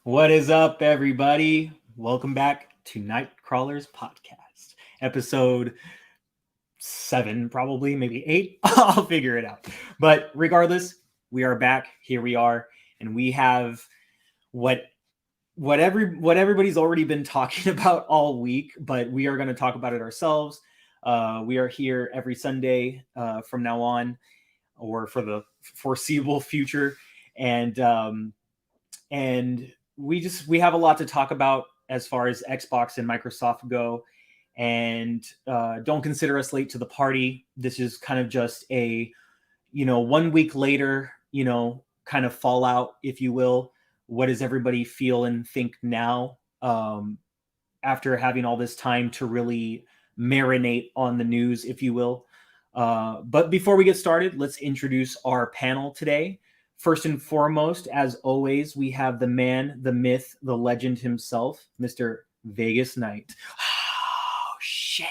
What is up, everybody? Welcome back to Nightcrawlers Podcast, episode 7, probably, maybe 8. I'll figure it out. But regardless, we are back. Here we are, and we have what everybody's already been talking about all week, but we are going to talk about it ourselves. We are here every Sunday from now on, or for the foreseeable future, and we have a lot to talk about as far as Xbox and Microsoft go. And don't consider us late to the party. This is kind of just a 1 week later, kind of fallout, if you will. What does everybody feel and think now, after having all this time to really marinate on the news, if you will? But before we get started, let's introduce our panel today. First and foremost, as always, we have the man, the myth, the legend himself, Mr. Vegas Knight. Oh, shit.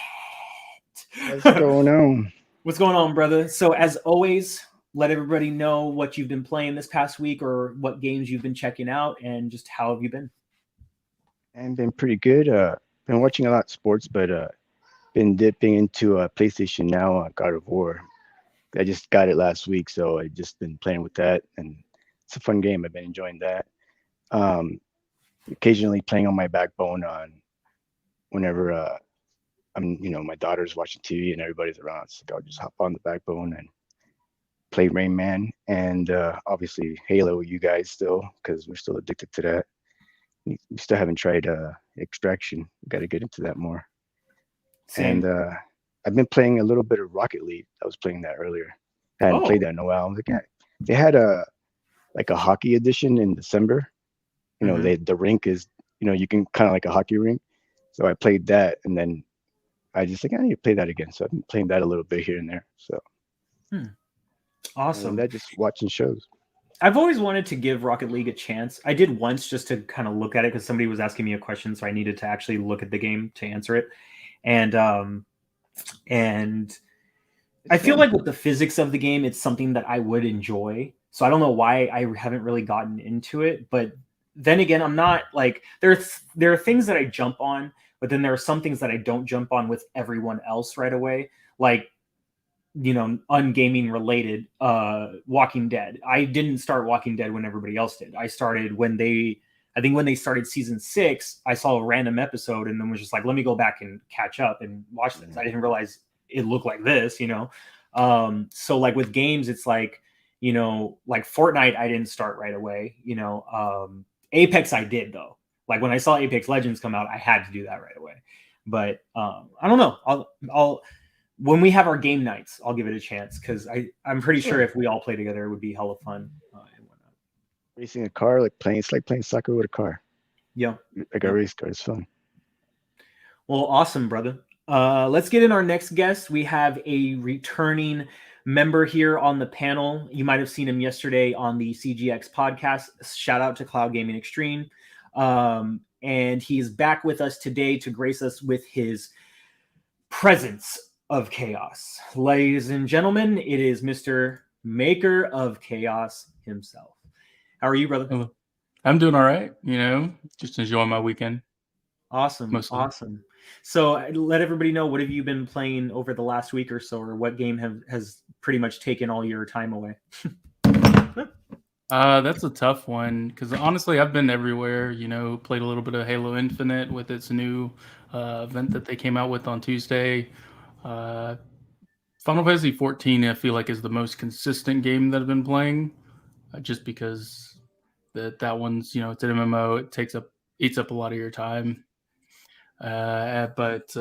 What's going on? What's going on, brother? So, as always, let everybody know what you've been playing this past week, or what games you've been checking out, and just how have you been? I've been pretty good. Been watching a lot of sports, but been dipping into PlayStation now. God of War. I just got it last week, so I just been playing with that, and it's a fun game. I've been enjoying that. Occasionally playing on my backbone on whenever my daughter's watching TV and everybody's around, so I'll just hop on the backbone and play Rain Man, and obviously Halo with you guys still, because we're still addicted to that. We still haven't tried Extraction. We got to get into that more. Same. And I've been playing a little bit of Rocket League. I was playing that earlier. I hadn't played that in a while. I was like, yeah. They had a hockey edition in December. The rink is, you can kind of like a hockey rink. So I played that, and then I just I need to play that again. So I've been playing that a little bit here and there. So Awesome. And that just watching shows. I've always wanted to give Rocket League a chance. I did once, just to kind of look at it, because somebody was asking me a question, so I needed to actually look at the game to answer it. And I feel like with the physics of the game, it's something that I would enjoy. So I don't know why I haven't really gotten into it. But then again, I'm not like, there are things that I jump on, but then there are some things that I don't jump on with everyone else right away. Like, ungaming related, Walking Dead. I didn't start Walking Dead when everybody else did. I started when they started season 6, I saw a random episode and then was just like, let me go back and catch up and watch this. I didn't realize it looked like this, So like with games, it's like, like Fortnite, I didn't start right away, Apex I did though. Like when I saw Apex Legends come out, I had to do that right away. But I don't know. I'll when we have our game nights, I'll give it a chance, because I'm pretty sure if we all play together, it would be hella fun and whatnot. Racing a car, it's like playing soccer with a car. Yeah. Like a race car. It's fun. Well, awesome, brother. Let's get in our next guest. We have a returning member here on the panel. You might have seen him yesterday on the CGX podcast. Shout out to Cloud Gaming Extreme. And he's back with us today to grace us with his presence of chaos. Ladies and gentlemen, it is Mr. Maker of Chaos himself. How are you, brother? Hello. I'm doing all right. Just enjoying my weekend. Awesome. Mostly. Awesome. So let everybody know, what have you been playing over the last week or so, or what game has pretty much taken all your time away? That's a tough one, because honestly, I've been everywhere. Played a little bit of Halo Infinite with its new event that they came out with on Tuesday. Final Fantasy 14, I feel like, is the most consistent game that I've been playing, just because that one's, it's an MMO. It eats up a lot of your time. But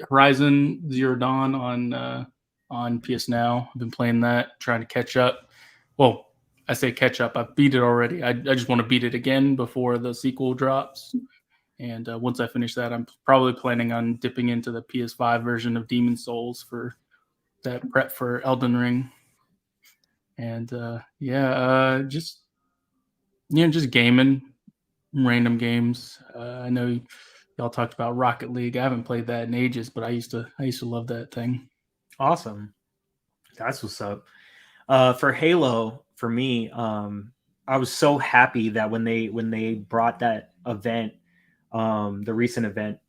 Horizon Zero Dawn on PS Now, I've been playing that, trying to catch up. Well, I say catch up. I beat it already. I just want to beat it again before the sequel drops. And once I finish that, I'm probably planning on dipping into the PS5 version of Demon's Souls for that prep for Elden Ring. And just gaming, random games. I know y'all talked about Rocket League. I haven't played that in ages, but I used to love that thing. Awesome. That's what's up. For Halo, for me, I was so happy that when they brought that event, the recent event,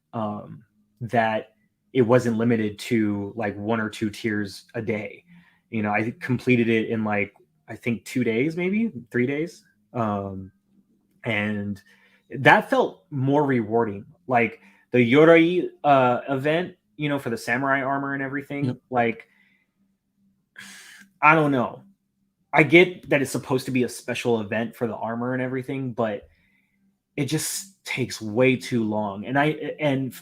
that it wasn't limited to like 1 or 2 tiers a day. You know, I completed it in like, I think 2 days, maybe 3 days. And that felt more rewarding. Like the Yoroi event, you know, for the samurai armor and everything. Yep. Like, I don't know. I get that it's supposed to be a special event for the armor and everything, but it just takes way too long. And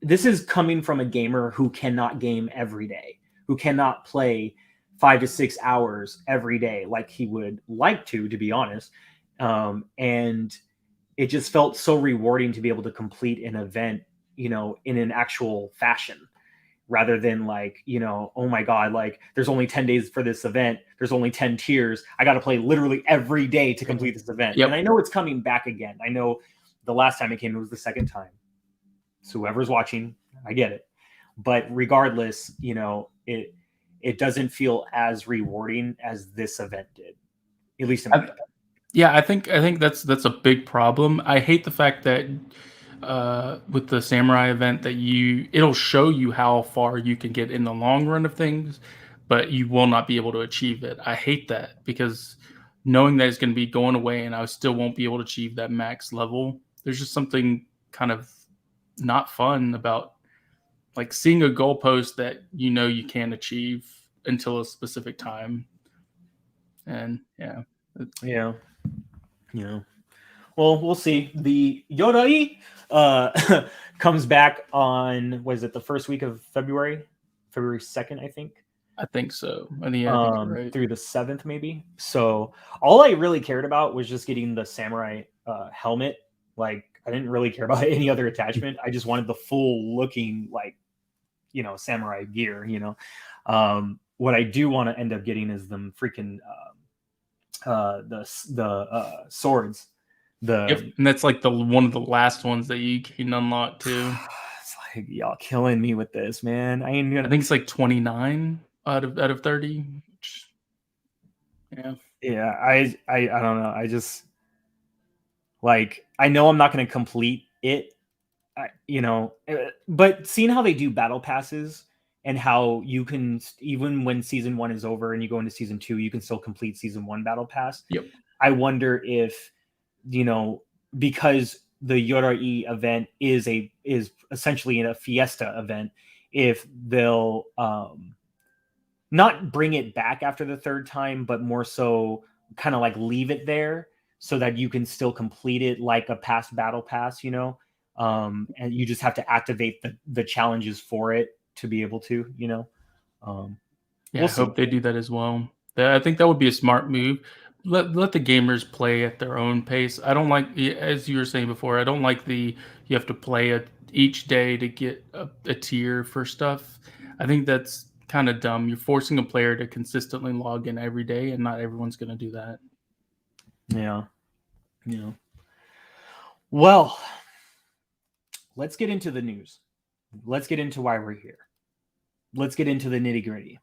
this is coming from a gamer who cannot game every day, who cannot play 5 to 6 hours every day like he would like to be honest. And it just felt so rewarding to be able to complete an event, you know, in an actual fashion, rather than like, you know, oh my God, like there's only 10 days for this event. There's only 10 tiers. I got to play literally every day to complete this event. Yep. And I know it's coming back again. I know the last time it came, it was the second time. So whoever's watching, I get it. But regardless, you know, it doesn't feel as rewarding as this event did, at least in my opinion. Yeah, I think that's a big problem. I hate the fact that with the samurai event that it'll show you how far you can get in the long run of things, but you will not be able to achieve it. I hate that because knowing that it's going to be going away and I still won't be able to achieve that max level, there's just something kind of not fun about like seeing a goalpost that you know you can't achieve until a specific time. And yeah. Well, we'll see. The Yorai comes back on, what is it, the first week of February 2nd, I think. I think so. I think you're right. Through the 7th, maybe. So all I really cared about was just getting the samurai helmet. Like, I didn't really care about any other attachment. I just wanted the full looking, like, you know, samurai gear, you know. What I do want to end up getting is them freaking the swords. And that's like one of the last ones that you can unlock too. It's like, y'all killing me with this, man. I think it's like 29 out of 30. Yeah, I don't know. I just, like, I know I'm not going to complete it, you know, but seeing how they do battle passes and how you can, even when season 1 is over and you go into season 2, you can still complete season 1 battle pass. Yep. I wonder if, you know, because the Yorai event is essentially a fiesta event, if they'll not bring it back after the 3rd time, but more so kind of like leave it there so that you can still complete it like a past battle pass, you know, and you just have to activate the challenges for it to be able to, you know. I hope they do that as well. I think that would be a smart move. Let the gamers play at their own pace. I don't like, as you were saying before, I don't like you have to play each day to get a tier for stuff. I think that's kind of dumb. You're forcing a player to consistently log in every day, and not everyone's going to do that. Yeah. Well, let's get into the news. Let's get into why we're here. Let's get into the nitty-gritty.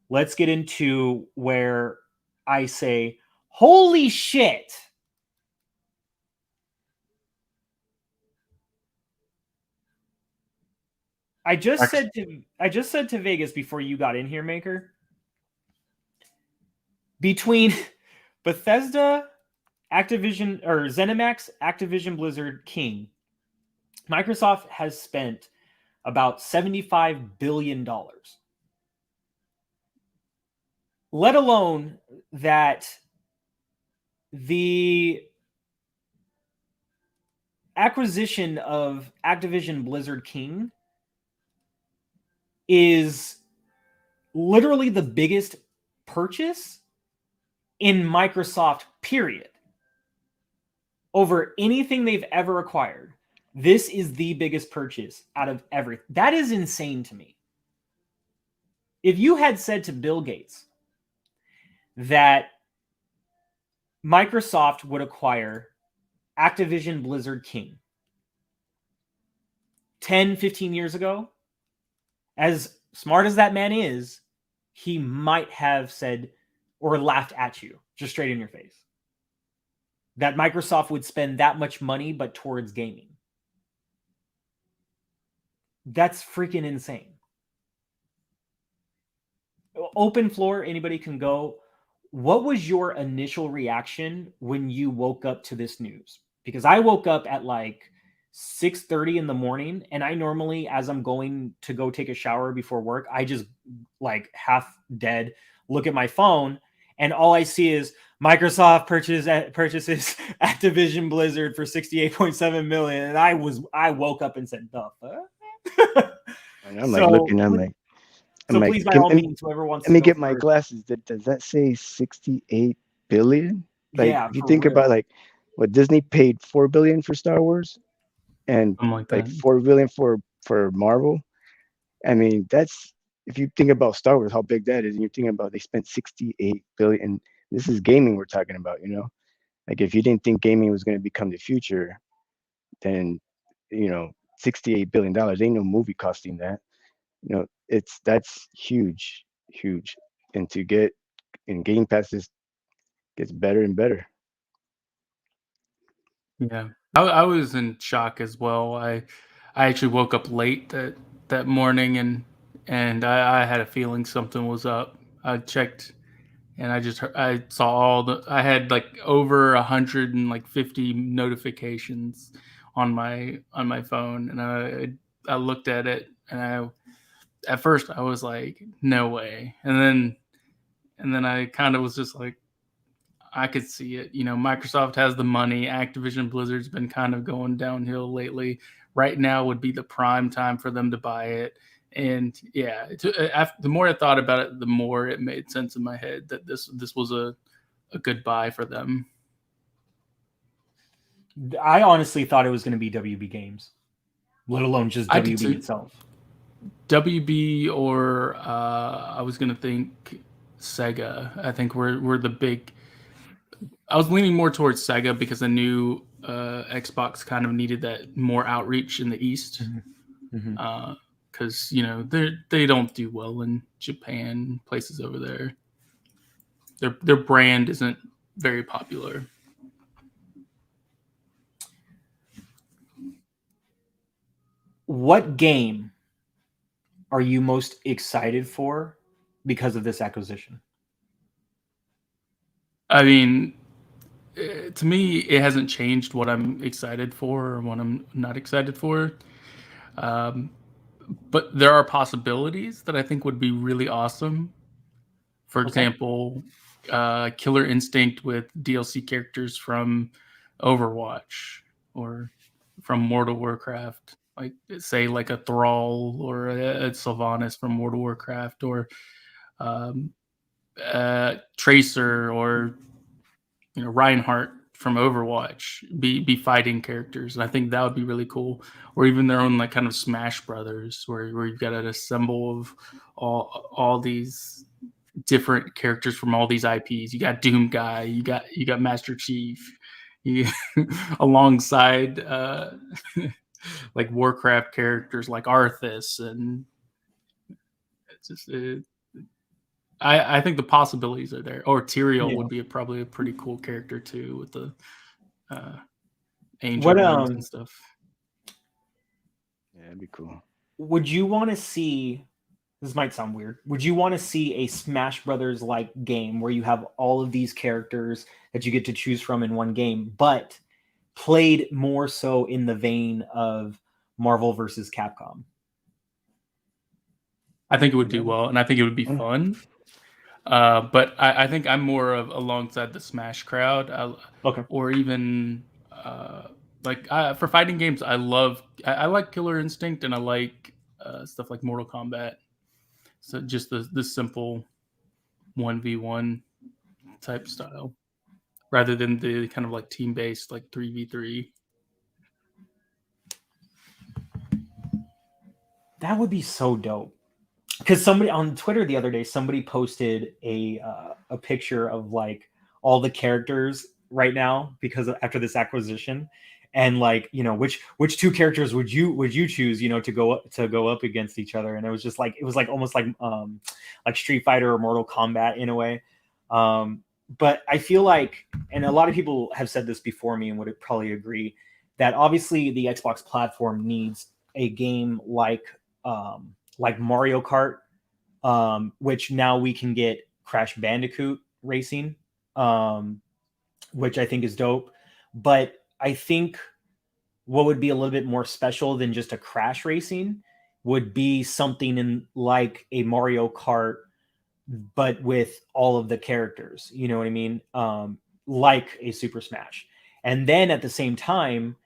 Let's get into where I say, holy shit. I just said to Vegas before you got in here, Maker, between Bethesda, Activision, or ZeniMax, Activision, Blizzard, King, Microsoft has spent about $75 billion. Let alone that the acquisition of Activision, Blizzard, King is literally the biggest purchase in Microsoft, period. Over anything they've ever acquired. This is the biggest purchase out of everything. That is insane to me. If you had said to Bill Gates that Microsoft would acquire Activision, Blizzard, King 10, 15 years ago, as smart as that man is, he might have said or laughed at you just straight in your face. That Microsoft would spend that much money, but towards gaming. That's freaking insane. Open floor, anybody can go. What was your initial reaction when you woke up to this news? Because I woke up at like 6:30 in the morning, and I normally, as I'm going to go take a shower before work, I just like half dead look at my phone, and all I see is Microsoft purchases Activision Blizzard for $68.7 million, and I woke up and said, "The fuck?" And I'm like looking, So please, by all means, whoever wants to let me go get my first. glasses. Does that say 68 billion? Like, Yeah, if you for think real. about like what Disney paid 4 billion for Star Wars, and Something like like that. 4 billion for Marvel. I mean, that's, if you think about Star Wars, how big that is, and you're thinking about they spent 68 billion. This is gaming we're talking about, you know. Like, if you didn't think gaming was going to become the future, then, you know, $68 billion ain't no movie costing that. You know, that's huge, huge. And to get in Game Pass, just gets better and better. Yeah, I was in shock as well. I actually woke up late that morning, and I had a feeling something was up. I checked, and I saw I had like over 150 notifications on my phone, and I looked at it, and at first I was like, no way, and then I kind of was just like, I could see it. You know, Microsoft has the money. Activision Blizzard's been kind of going downhill lately. Right now would be the prime time for them to buy it. And yeah, the more I thought about it, the more it made sense in my head that this was a good buy for them. I honestly thought it was going to be WB Games, let alone just I did WB too. itself. WB or I was gonna think Sega. I think we're the big. I was leaning more towards Sega because I knew Xbox kind of needed that more outreach in the East. Because you know they don't do well in Japan, places over there. Their brand isn't very popular. What game are you most excited for because of this acquisition? I mean, to me, it hasn't changed what I'm excited for or what I'm not excited for. But there are possibilities that I think would be really awesome. For example, Killer Instinct with DLC characters from Overwatch or from Mortal Warcraft, like say like a Thrall or a Sylvanas from Mortal Warcraft, or Tracer, or Reinhardt from Overwatch be fighting characters, and I think that would be really cool. Or even their own like kind of Smash Brothers, where you've got an assemble of all these different characters from all these IPs. You got Doom Guy, you got Master Chief, you, alongside like Warcraft characters like Arthas, and it's just I think the possibilities are there. Or Tyrael would be probably a pretty cool character too, with the angel wings and stuff. Yeah, that'd be cool. Would you want to see? This might sound weird. Would you want to see a Smash Brothers like game where you have all of these characters that you get to choose from in one game, but played more so in the vein of Marvel versus Capcom? I think it would do well, and I think it would be fun. But I think I'm more of alongside the Smash crowd. Or even for fighting games, I like Killer Instinct, and I like stuff like Mortal Kombat. So just the simple 1v1 type style, rather than the kind of like team based like 3v3. That would be so dope. Because somebody on Twitter the other day, somebody posted a picture of like all the characters right now after this acquisition, and like, you know, which two characters would you choose, you know, to go up against each other, and it was like almost like Street Fighter or Mortal Kombat in a way. but I feel like, and a lot of people have said this before me and would probably agree, that obviously the Xbox platform needs a game like Mario Kart, which now we can get Crash Bandicoot Racing, which I think is dope. But I think what would be a little bit more special than just a Crash Racing would be something in like a Mario Kart, but with all of the characters. You know what I mean? Like a Super Smash, and then at the same time,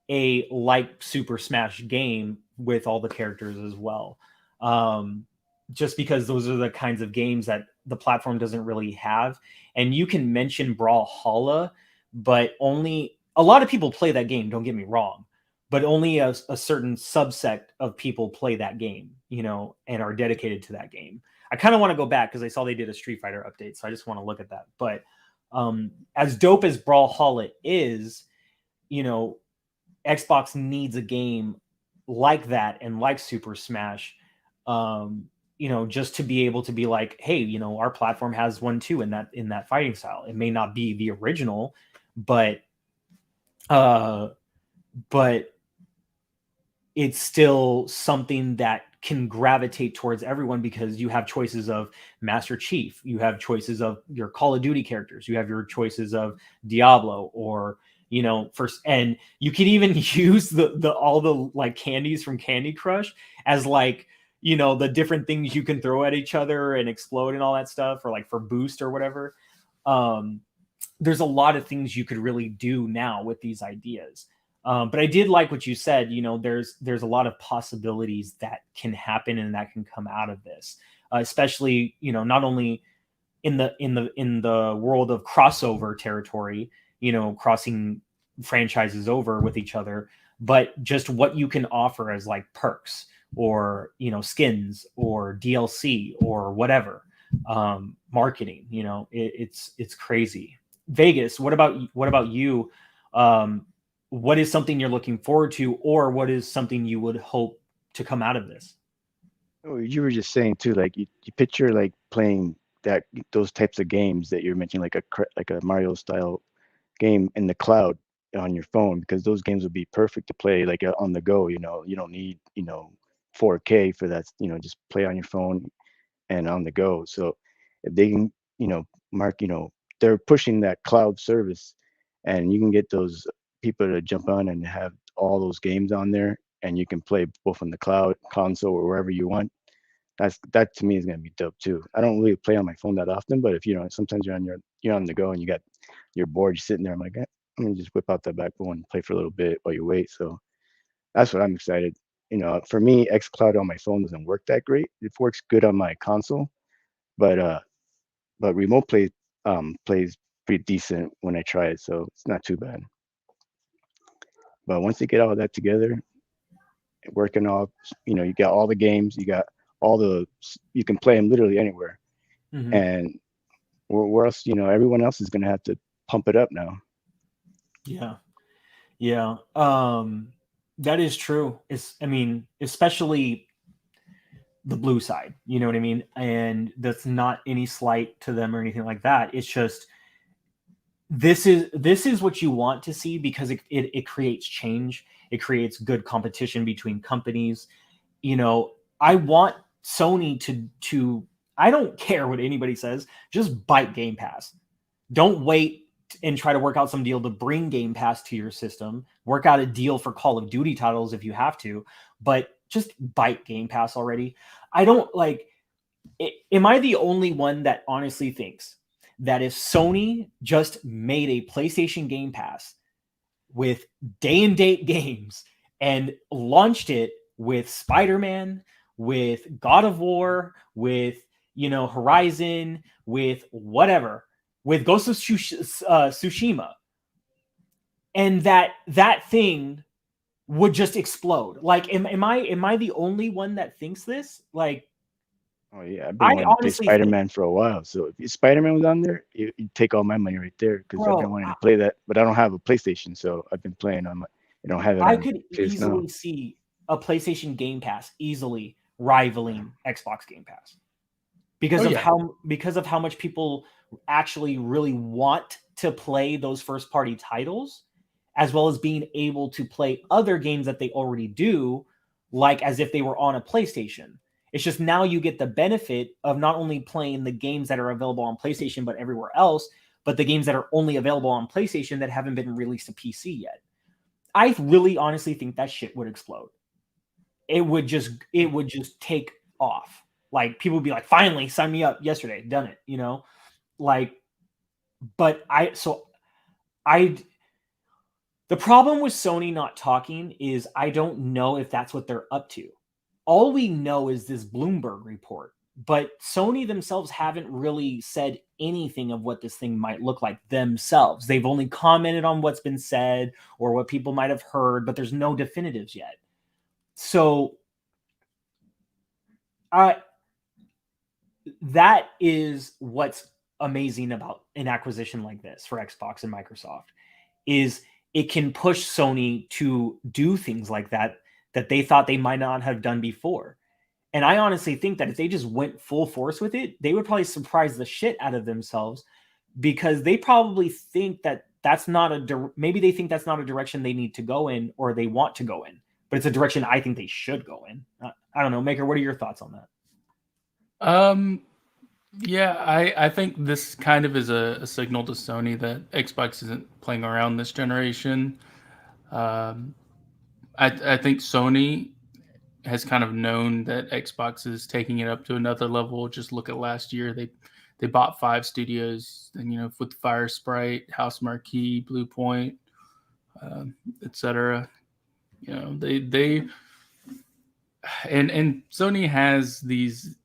a like Super Smash game with all the characters as well. Just because those are the kinds of games that the platform doesn't really have. And you can mention Brawlhalla, but only a lot of people play that game. Don't get me wrong, but only a certain subset of people play that game, you know, and are dedicated to that game. I kind of want to go back because I saw they did a Street Fighter update, so I just want to look at that. But as dope as Brawlhalla is, you know, Xbox needs a game like that and like Super Smash, you know, just to be able to be like, hey, you know, our platform has one too in that fighting style. It may not be the original, but but it's still something that can gravitate towards everyone because you have choices of Master Chief, you have choices of your Call of Duty characters, you have your choices of Diablo, or you know, first, and you could even use the all the like candies from Candy Crush as like, you know, the different things you can throw at each other and explode and all that stuff, or like for boost or whatever. There's a lot of things you could really do now with these ideas. But I did like what you said. You know, there's a lot of possibilities that can happen and that can come out of this, especially, you know, not only in the world of crossover territory, you know, crossing franchises over with each other, but just what you can offer as like perks or, you know, skins or DLC or whatever, marketing. You know, it's crazy. Vegas, what about you? What is something you're looking forward to, or what is something you would hope to come out of this? Oh, you were just saying too, like you picture like playing that those types of games that you're mentioning, like a Mario style game in the cloud on your phone, because those games would be perfect to play like on the go. You know, you don't need 4K for that. You know, just play on your phone and on the go. So if they can, Mark, they're pushing that cloud service, and you can get those people to jump on and have all those games on there, and you can play both on the cloud, console, or wherever you want. That to me is gonna be dope too. I don't really play on my phone that often, but if sometimes you're on the go and you got your board, you're sitting there. I'm like, I'm gonna just whip out that backbone and play for a little bit while you wait. So that's what I'm excited. For me, xCloud on my phone doesn't work that great. It works good on my console, but remote play plays pretty decent when I try it, so it's not too bad. But once you get all that together, working off, you got all the games, you got you can play them literally anywhere, Mm-hmm. and where else, everyone else is gonna have to pump it up now. Yeah. Yeah. That is true. I mean, especially the blue side, you know what I mean? And that's not any slight to them or anything like that. It's just, this is what you want to see because it creates change. It creates good competition between companies. You know, I want Sony to I don't care what anybody says, just bite Game Pass. Don't wait and try to work out some deal to bring Game Pass to your system. Work out a deal for Call of Duty titles if you have to, but just bite Game Pass already. I don't like. Am I the only one that honestly thinks that if Sony just made a PlayStation Game Pass with day and date games and launched it with Spider-Man, with God of War, with Horizon, with whatever, with Ghost of Tsushima, and that thing would just explode? Like, am I the only one that thinks this? Like, Oh yeah, I've been I wanting to play honestly think, Spider-Man for a while. So if Spider-Man was on there, you'd take all my money right there, because I've been bro, wanting to play that, but I don't have a PlayStation, so I've been playing on my. I don't have it I on could PS Now. easily see a PlayStation Game Pass easily rivaling Xbox Game Pass Oh because of yeah. how much people actually really want to play those first party titles, as well as being able to play other games that they already do, like as if they were on a PlayStation. It's just now you get the benefit of not only playing the games that are available on PlayStation, but everywhere else, but the games that are only available on PlayStation that haven't been released to PC yet. I really honestly think that shit would explode. It would just take off. Like people would be like, finally, sign me up yesterday, done it, you know? Like, but the problem with Sony not talking is I don't know if that's what they're up to. All we know is this Bloomberg report, but Sony themselves haven't really said anything of what this thing might look like themselves. They've only commented on what's been said or what people might have heard, but there's no definitives yet. So that is what's amazing about an acquisition like this for Xbox and Microsoft, is it can push Sony to do things like that they thought they might not have done before. And I honestly think that if they just went full force with it, they would probably surprise the shit out of themselves, because they probably think that that's not maybe they think that's not a direction they need to go in or they want to go in, but it's a direction I think they should go in. I don't know, Maker, what are your thoughts on that? Yeah, I think this kind of is a signal to Sony that Xbox isn't playing around this generation. I think Sony has kind of known that Xbox is taking it up to another level. Just look at last year; they bought 5 studios, and with Fire Sprite, House Marquee, Blue Point, etc. They and Sony has these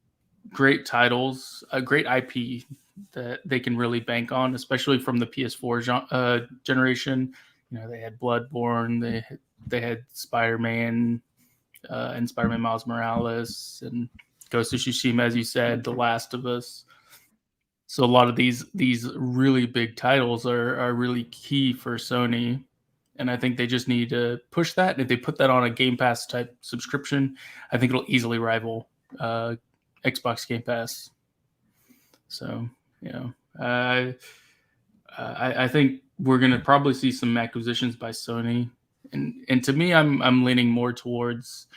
great titles, a great IP that they can really bank on, especially from the PS4 generation. They had Bloodborne, they had Spider-Man, and Spider-Man Miles Morales, and Ghost of Tsushima, as you said, The Last of Us. So a lot of these really big titles are really key for Sony, and I think they just need to push that. And if they put that on a Game Pass type subscription, I think it'll easily rival Xbox Game Pass. So I think we're gonna probably see some acquisitions by Sony, and to me, I'm leaning more towards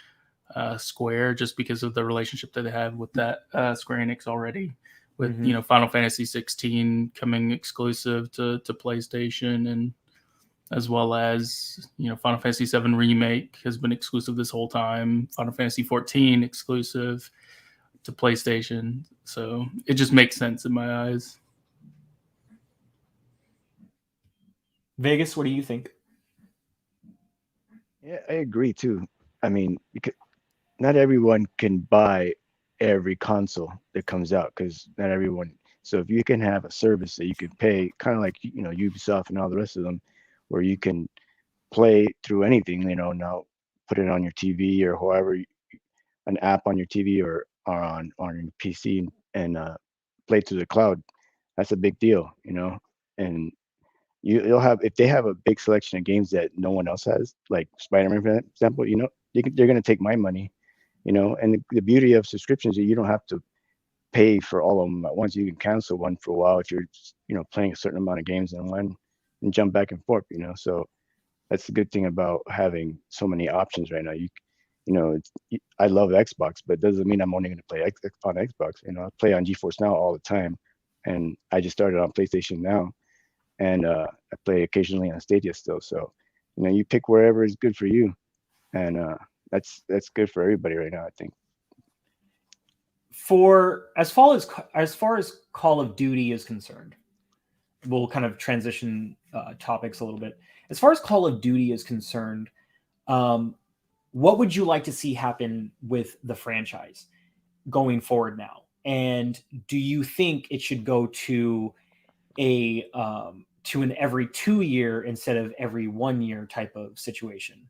Square, just because of the relationship that they have with that Square Enix already, with Final Fantasy 16 coming exclusive to PlayStation, and as well as Final Fantasy 7 Remake has been exclusive this whole time, Final Fantasy 14 exclusive to PlayStation, so it just makes sense in my eyes. Vegas, what do you think? Yeah, I agree too. I mean, because not everyone can buy every console that comes out, because not everyone. So if you can have a service that you can pay, kind of like Ubisoft and all the rest of them, where you can play through anything, now put it on your TV or however, an app on your TV or on your PC, and play through the cloud. That's a big deal, and you'll have, if they have a big selection of games that no one else has, like Spider-Man, for example, they're going to take my money, and the beauty of subscriptions is you don't have to pay for all of them at once. You can cancel one for a while if you're playing a certain amount of games in one, and jump back and forth, so that's the good thing about having so many options right now. I love Xbox, but it doesn't mean I'm only going to play on Xbox. I play on GeForce Now all the time, and I just started on PlayStation Now, and I play occasionally on Stadia still. So you pick wherever is good for you, and that's good for everybody right now, I think. For as far as Call of Duty is concerned, we'll kind of transition topics a little bit. As far as Call of Duty is concerned, what would you like to see happen with the franchise going forward now? And do you think it should go to an every 2 year instead of every 1 year type of situation?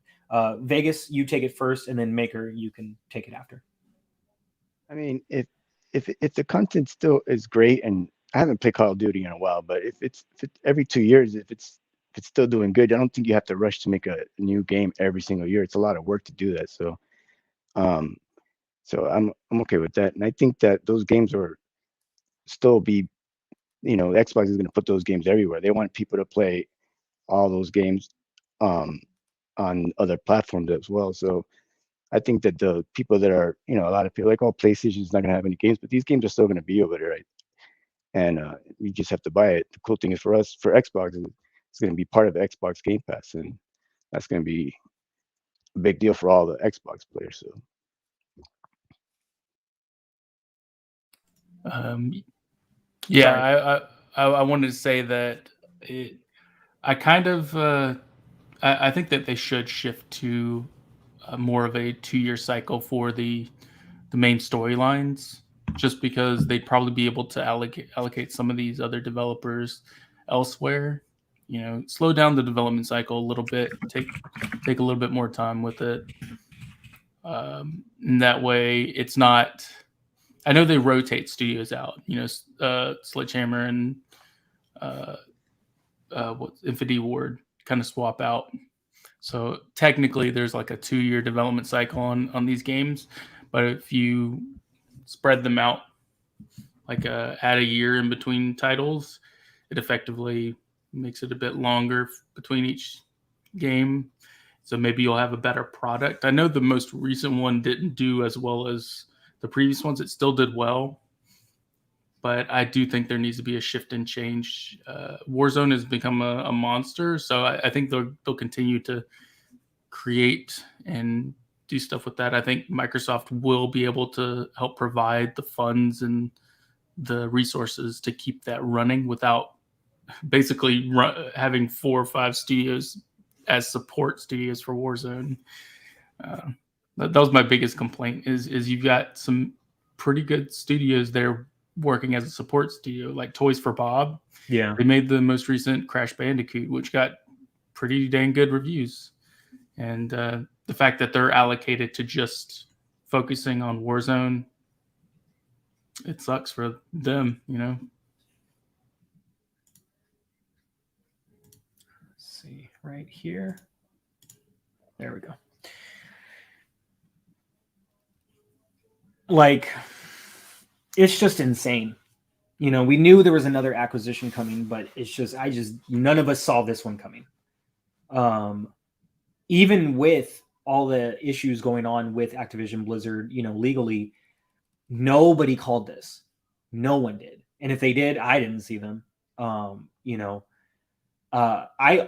Vegas, you take it first, and then Maker, you can take it after. I mean, if the content still is great, and I haven't played Call of Duty in a while, but if it's every 2 years, if it's still doing good, I don't think you have to rush to make a new game every single year. It's a lot of work to do that. So, so I'm okay with that, and I think that those games are still be Xbox is going to put those games everywhere. They want people to play all those games on other platforms as well. So I think that the people that are, a lot of people like, oh, PlayStation is not going to have any games, but these games are still going to be over there, right? And you just have to buy it. The cool thing is for us, for Xbox, it's going to be part of the Xbox Game Pass, and that's going to be a big deal for all the Xbox players. So. Yeah, I wanted to say that I kind of I think that they should shift to more of a 2-year cycle for the main storylines, just because they'd probably be able to allocate some of these other developers elsewhere. Slow down the development cycle a little bit, take a little bit more time with it. And that way, it's not. I know they rotate studios out. Sledgehammer and Infinity Ward kind of swap out. So technically, there's like a 2-year development cycle on these games, but if you spread them out, like add a year in between titles, it effectively makes it a bit longer between each game. So maybe you'll have a better product. I know the most recent one didn't do as well as the previous ones. It still did well, but I do think there needs to be a shift and change. Warzone has become a monster, so I think they'll continue to create and do stuff with that. I think Microsoft will be able to help provide the funds and the resources to keep that running without basically having 4 or 5 studios as support studios for Warzone. That was my biggest complaint is you've got some pretty good studios there working as a support studio, like Toys for Bob. Yeah. They made the most recent Crash Bandicoot, which got pretty dang good reviews. And the fact that they're allocated to just focusing on Warzone, it sucks for them, Let's see right here. There we go. Like, it's just insane. We knew there was another acquisition coming, but none of us saw this one coming. Even with all the issues going on with Activision Blizzard, legally, nobody called this. No one did. And if they did, I didn't see them. I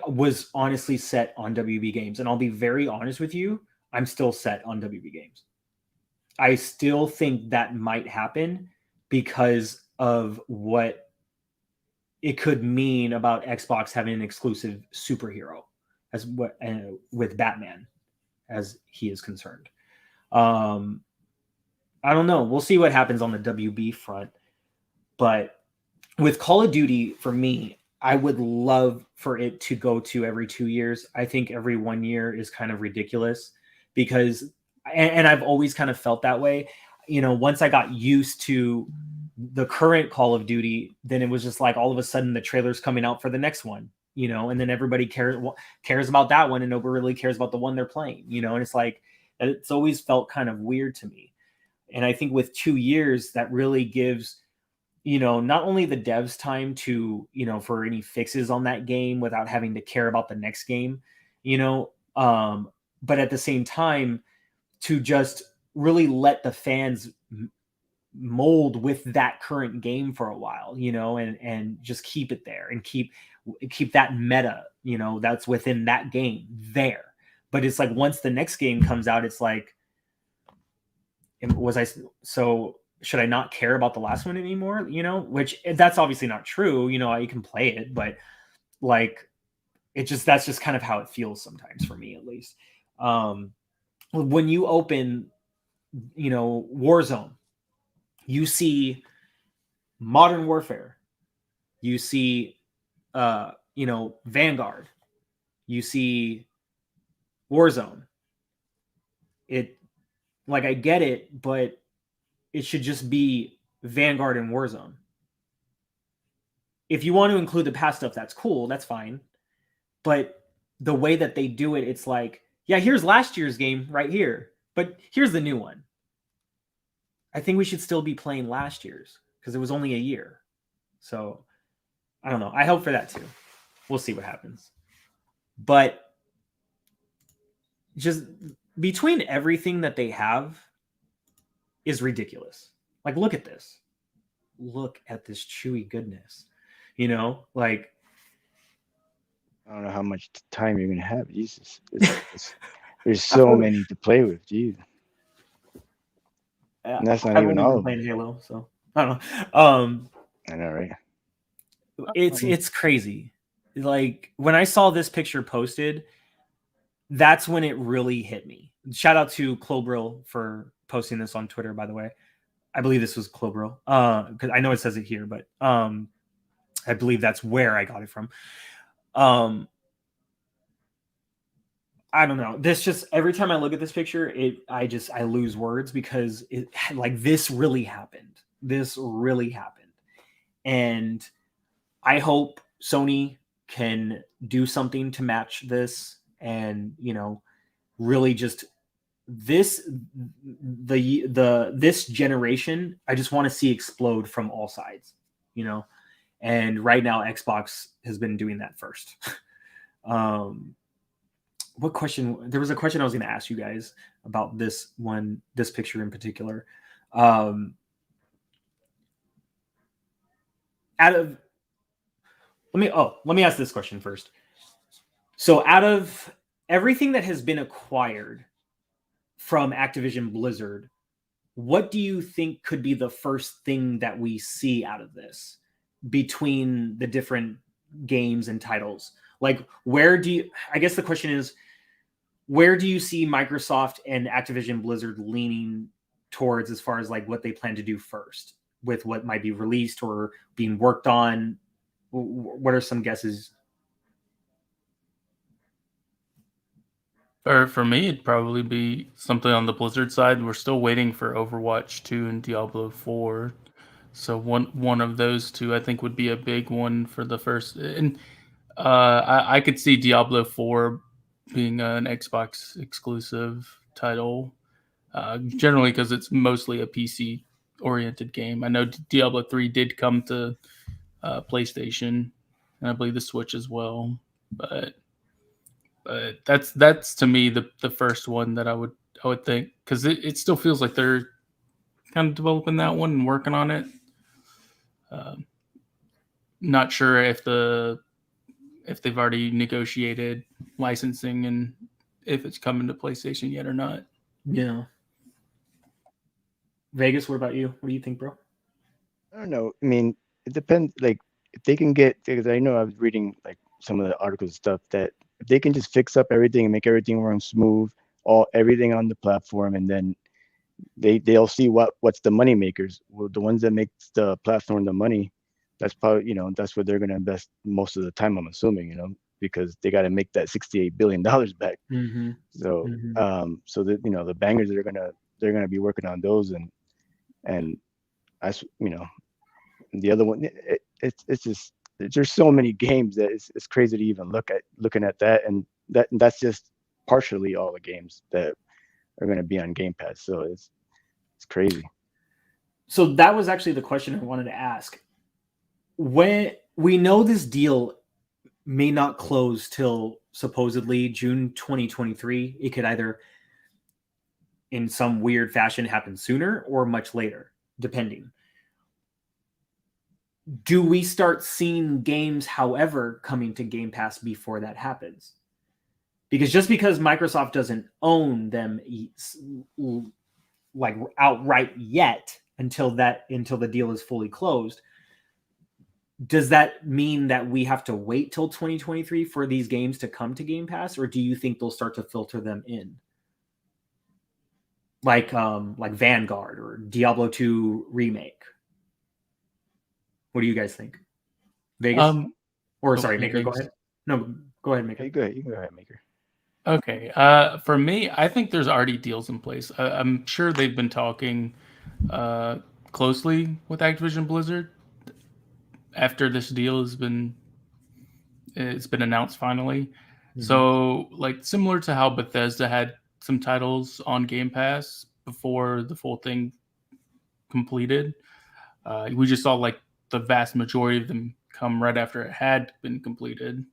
was honestly set on WB Games, and I'll be very honest with you. I'm still set on WB Games. I still think that might happen because of what it could mean about Xbox having an exclusive superhero with Batman, as he is concerned. I don't know. We'll see what happens on the WB front. But with Call of Duty, for me, I would love for it to go to every 2 years. I think every 1 year is kind of ridiculous because, and I've always kind of felt that way. Once I got used to the current Call of Duty, then it was just like all of a sudden the trailer's coming out for the next one, and then everybody cares about that one and nobody really cares about the one they're playing, and it's like, it's always felt kind of weird to me. And I think with 2 years, that really gives, not only the devs time to, for any fixes on that game without having to care about the next game, but at the same time to just really let the fans mold with that current game for a while, and just keep it there and keep that meta, that's within that game there. But it's like, once the next game comes out, it's like, should I not care about the last one anymore? Which that's obviously not true. You can play it, but like, that's just kind of how it feels sometimes for me, at least. When you open, Warzone, you see Modern Warfare, you see, Vanguard, you see Warzone. I get it, but it should just be Vanguard and Warzone. If you want to include the past stuff, that's cool. That's fine. But the way that they do it, it's like, yeah, here's last year's game right here, but here's the new one. I think we should still be playing last year's because it was only a year. So I don't know. I hope for that too. We'll see what happens. But just between everything that they have is ridiculous. Like, look at this. Look at this chewy goodness. You know, like, I don't know how much time you're gonna have. Jesus, there's so many to play with. Jeez, and that's not I've even only all been of them. playing Halo, so I don't know. I know, right? It's crazy. Like, when I saw this picture posted, that's when it really hit me. Shout out to Clobril for posting this on Twitter, by the way. I believe this was Clobril, because I know it says it here, but I believe that's where I got it from. I don't know. This just, every time I look at this picture, I lose words, because it, like, this really happened. This really happened. And I hope Sony can do something to match this, and, you know, really just this generation, I just want to see explode from all sides, you know. And right now Xbox has been doing that first. What question? There was a question I was going to ask you guys about this picture in particular. Out of let me ask this question first. So, out of everything that has been acquired from Activision Blizzard, what do you think could be the first thing that we see out of this between the different games and titles? Like, I guess the question is, where do you see Microsoft and Activision Blizzard leaning towards, as far as like what they plan to do first with what might be released or being worked on? What are some guesses? For me, it'd probably be something on the Blizzard side. We're still waiting for Overwatch 2 and Diablo 4. So one of those two, I think, would be a big one for the first. And I could see Diablo 4 being an Xbox exclusive title, generally because it's mostly a PC oriented game. I know Diablo 3 did come to PlayStation, and I believe the Switch as well. But that's to me the first one that I would think, because it still feels like they're kind of developing that one and working on it. Not sure if they've already negotiated licensing and if it's coming to PlayStation yet or not. Yeah. Vegas, what about you? What do you think, bro? I don't know. I mean, it depends. Like, if they can get, because I know I was reading like some of the articles and stuff, that if they can just fix up everything and make everything run smooth, everything on the platform, and then they'll see what's the money makers. Well, the ones that make the platform the money, that's probably, that's what they're going to invest most of the time, I'm assuming, because they got to make that $68 billion back. Mm-hmm. So so that, the bangers they're gonna be working on those, and as the other one, it's just, there's so many games that it's crazy to even looking at that, and that's just partially all the games that are going to be on Game Pass. So it's crazy. So that was actually the question I wanted to ask. When we know this deal may not close till supposedly June 2023, it could either in some weird fashion happen sooner or much later, depending. Do we start seeing games, however, coming to Game Pass before that happens? Because just because Microsoft doesn't own them like outright yet until the deal is fully closed, does that mean that we have to wait till 2023 for these games to come to Game Pass, or do you think they'll start to filter them in? Like Vanguard or Diablo 2 Remake. What do you guys think? Vegas? Sorry, Maker, go ahead. No, go ahead, Maker. You go ahead, Maker. Okay. For me, I think there's already deals in place. I'm sure they've been talking closely with Activision Blizzard after this deal it's been announced finally. Mm-hmm. So, like, similar to how Bethesda had some titles on Game Pass before the full thing completed, we just saw like the vast majority of them come right after it had been completed.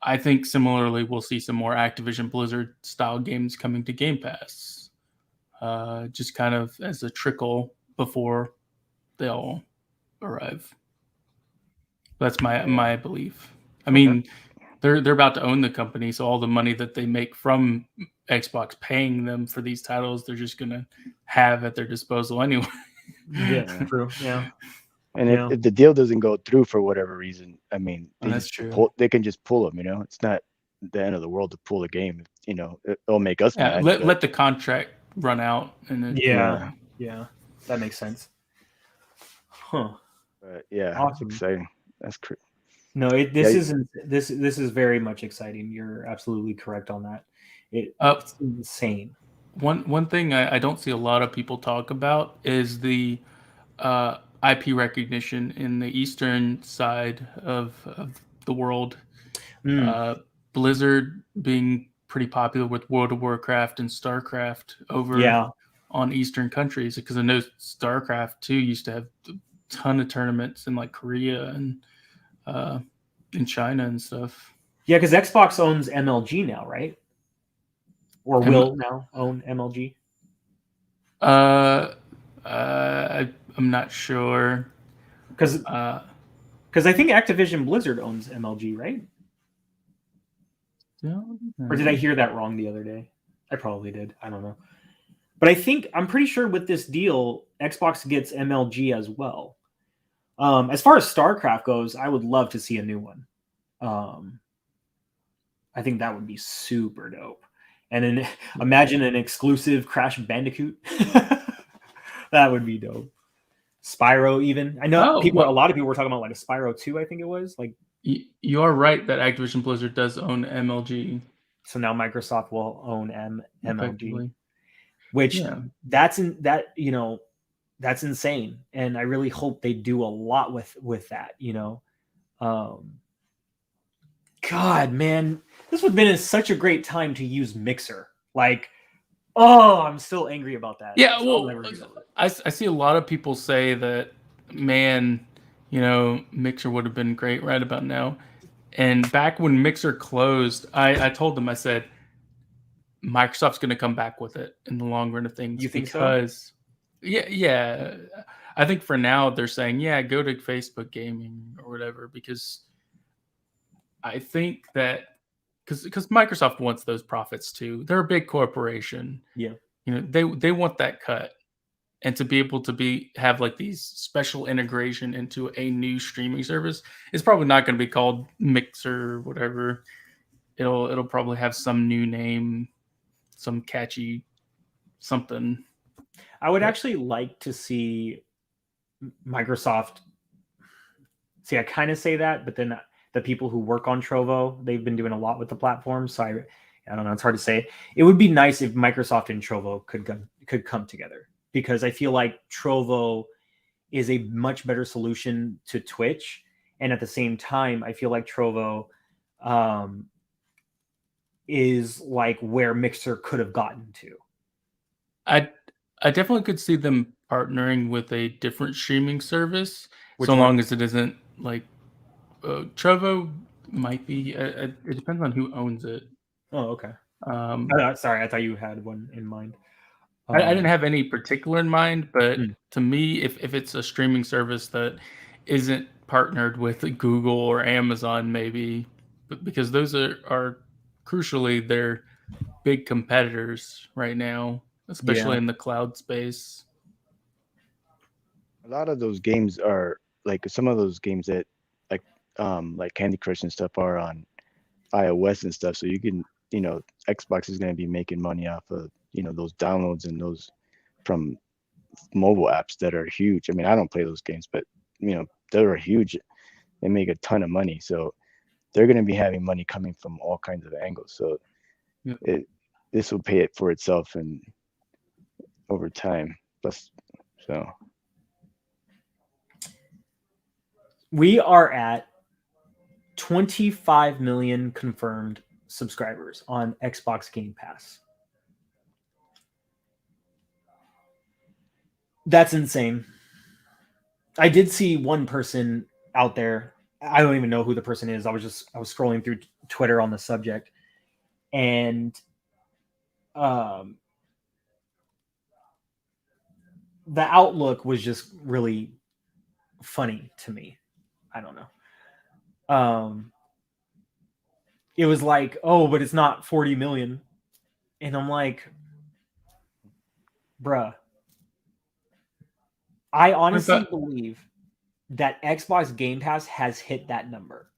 I think similarly, we'll see some more Activision Blizzard style games coming to Game Pass, just kind of as a trickle before they all arrive. That's my belief. I mean, they're about to own the company, so all the money that they make from Xbox paying them for these titles, they're just gonna have at their disposal anyway. Yeah, true. Yeah. And if the deal doesn't go through for whatever reason, I mean, That's true. they can just pull them. It's not the end of the world to pull a game. It'll make us mad. Let the contract run out, and yeah, that makes sense. Huh. But yeah, Awesome. it's exciting. That's crazy. No, this is very much exciting. You're absolutely correct on that. It's insane. One thing I don't see a lot of people talk about is the IP recognition in the eastern side of the world. Blizzard being pretty popular with World of Warcraft and StarCraft over on eastern countries, because I know StarCraft 2 used to have a ton of tournaments in like Korea and in China and stuff. Yeah, because Xbox owns MLG now, right? Or will now own MLG? I'm not sure. Because I think Activision Blizzard owns MLG, right? Or did I hear that wrong the other day? I probably did. I don't know. But I'm pretty sure with this deal, Xbox gets MLG as well. As far as StarCraft goes, I would love to see a new one. I think that would be super dope. And imagine an exclusive Crash Bandicoot. That would be dope. Spyro, even. I know a lot of people were talking about like a Spyro 2, I think it was. Like, you are right that Activision Blizzard does own MLG. So now Microsoft will own MLG, which that's insane. And I really hope they do a lot with that, God, man, this would have been such a great time to use Mixer. Like, I'm still angry about that. Yeah, well, I see a lot of people say that, man, Mixer would have been great right about now. And back when Mixer closed, I told them, I said, Microsoft's going to come back with it in the long run of things. You think so? Yeah. I think for now they're saying, go to Facebook Gaming or whatever, because I think that because Microsoft wants those profits too. They're a big corporation. Yeah. They want that cut. And to be able to have like these special integration into a new streaming service, it's probably not going to be called Mixer or whatever. It'll probably have some new name, some catchy something. I would actually like to see Microsoft. See, I kind of say that, but then the people who work on Trovo, they've been doing a lot with the platform. So I don't know. It's hard to say. It would be nice if Microsoft and Trovo could come together, because I feel like Trovo is a much better solution to Twitch. And at the same time, I feel like Trovo is like where Mixer could have gotten to. I definitely could see them partnering with a different streaming service, long as it isn't like Trovo might be. It depends on who owns it. Oh, okay. Sorry, I thought you had one in mind. I didn't have any particular in mind, but to me, if it's a streaming service that isn't partnered with Google or Amazon, maybe, because those are crucially, they're big competitors right now, especially in the cloud space. A lot of those games are like some of those games that like Candy Crush and stuff are on iOS and stuff. So you can, Xbox is going to be making money off of, those downloads and those from mobile apps that are huge. I mean, I don't play those games, but they're huge. They make a ton of money. So they're going to be having money coming from all kinds of angles. So this will pay it for itself and over time. So we are at 25 million confirmed subscribers on Xbox Game Pass. That's insane. I did see one person out there. I don't even know who the person is. I was scrolling through Twitter on the subject, and the outlook was just really funny to me. I don't know. It was like, oh, but it's not 40 million. And I'm like, bruh, I honestly believe that Xbox Game Pass has hit that number.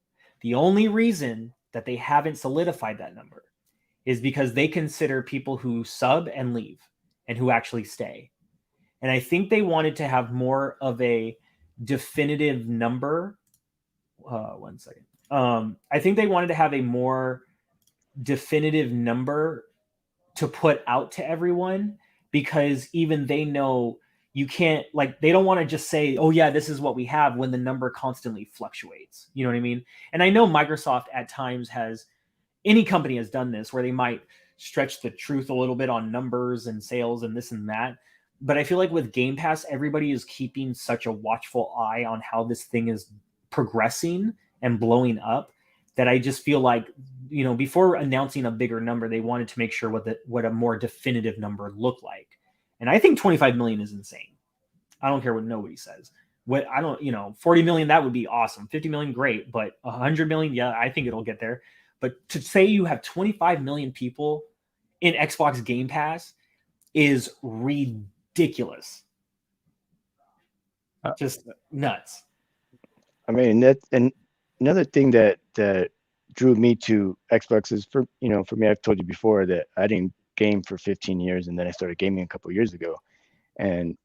The only reason that they haven't solidified that number is because they consider people who sub and leave and who actually stay. And I think they wanted to have more of a definitive number. 1 second. I think they wanted to have a more definitive number to put out to everyone, because even they know you can't, like, they don't want to just say, oh yeah, this is what we have, when the number constantly fluctuates. You know what I mean? And I know Microsoft at times any company has done this, where they might stretch the truth a little bit on numbers and sales and this and that. But I feel like with Game Pass, everybody is keeping such a watchful eye on how this thing is progressing and blowing up, that I just feel like, before announcing a bigger number, they wanted to make sure what a more definitive number looked like. And I think 25 million is insane. I don't care what nobody says. 40 million, that would be awesome. 50 million, great. But 100 million, yeah, I think it'll get there. But to say you have 25 million people in Xbox Game Pass is ridiculous. Just nuts. I mean, and another thing that drew me to Xbox is, for me, I've told you before that I didn't game for 15 years, and then I started gaming a couple of years ago, and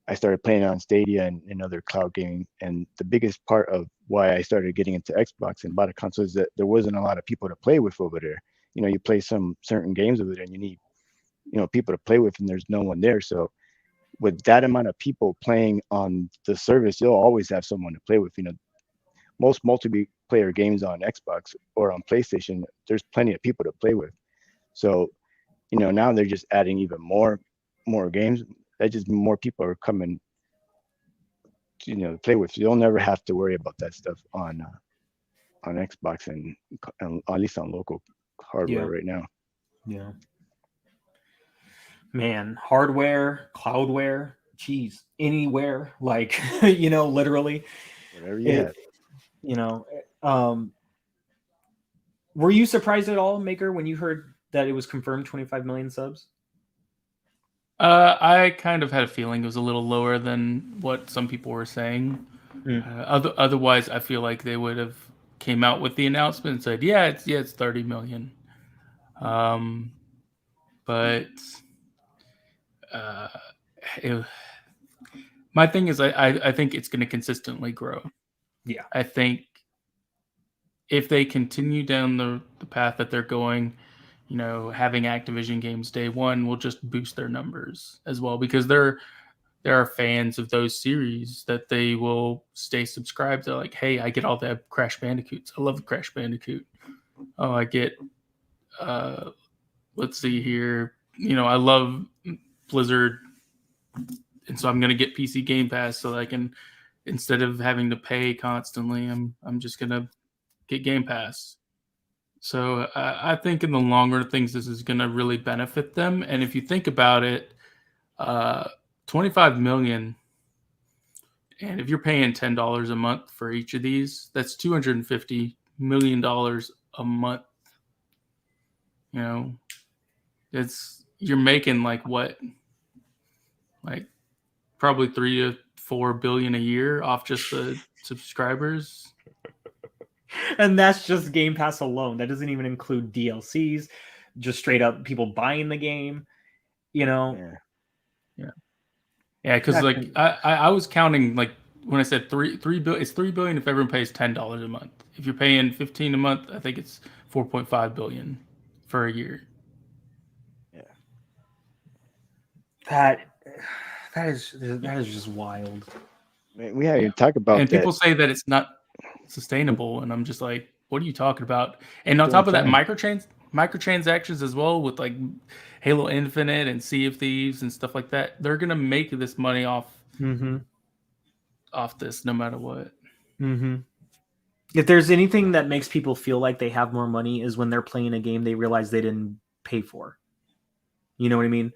I started playing on Stadia and other cloud gaming. And the biggest part of why I started getting into Xbox and bought a console is that there wasn't a lot of people to play with over there. You play some certain games over there, and you need people to play with, and there's no one there. So with that amount of people playing on the service, you'll always have someone to play with. Most multiplayer games on Xbox or on PlayStation, there's plenty of people to play with. So, now they're just adding even more games. That just more people are coming to play with. You'll never have to worry about that stuff on Xbox and at least on local hardware right now. Yeah. Man, hardware, cloudware, geez, anywhere, like, literally. Whatever you have. Were you surprised at all, Maker, when you heard that it was confirmed 25 million subs? I kind of had a feeling it was a little lower than what some people were saying. Otherwise, I feel like they would have came out with the announcement and said, it's 30 million. But my thing is, I think it's going to consistently grow. Yeah. I think if they continue down the path that they're going, having Activision games day one will just boost their numbers as well, because there are fans of those series that they will stay subscribed to. Like, hey, I get all the Crash Bandicoots. I love Crash Bandicoot. Oh, I get, let's see here. I love Blizzard. And so I'm going to get PC Game Pass so that I can, instead of having to pay constantly, I'm just going to get Game Pass. So I think in the longer things, this is going to really benefit them. And if you think about it, 25 million, and if you're paying $10 a month for each of these, that's $250 million a month. You're making like probably 3 to 4 billion a year off just the subscribers. And that's just Game Pass alone. That doesn't even include DLCs, just straight up people buying the game, Yeah, because like I was counting, like when I said 3 billion, it's 3 billion if everyone pays $10 a month. If you're paying $15 a month, I think it's 4.5 billion for a year. Yeah. That is just wild. Man, we haven't even talked about and that. People say that it's not sustainable, and I'm just like, what are you talking about? And on top of that, microtransactions as well, with like Halo Infinite and Sea of Thieves and stuff like that. They're gonna make this money off this no matter what. Mm-hmm. If there's anything that makes people feel like they have more money is when they're playing a game they realize they didn't pay for. You know what I mean?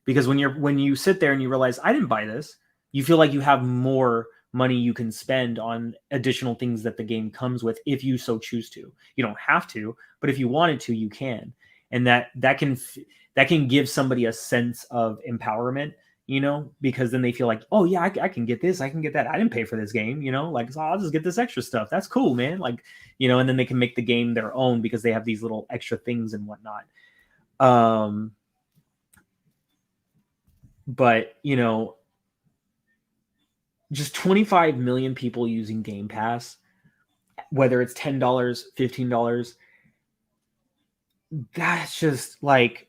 Because when you sit there and you realize I didn't buy this, you feel like you have more money you can spend on additional things that the game comes with if you so choose to. You don't have to, but if you wanted to, you can. And that can give somebody a sense of empowerment, because then they feel like, oh yeah, I can get this, I can get that. I didn't pay for this game, like, so I'll just get this extra stuff. That's cool, man. Like, and then they can make the game their own because they have these little extra things and whatnot. But just 25 million people using Game Pass, whether it's $10, $15, that's just like,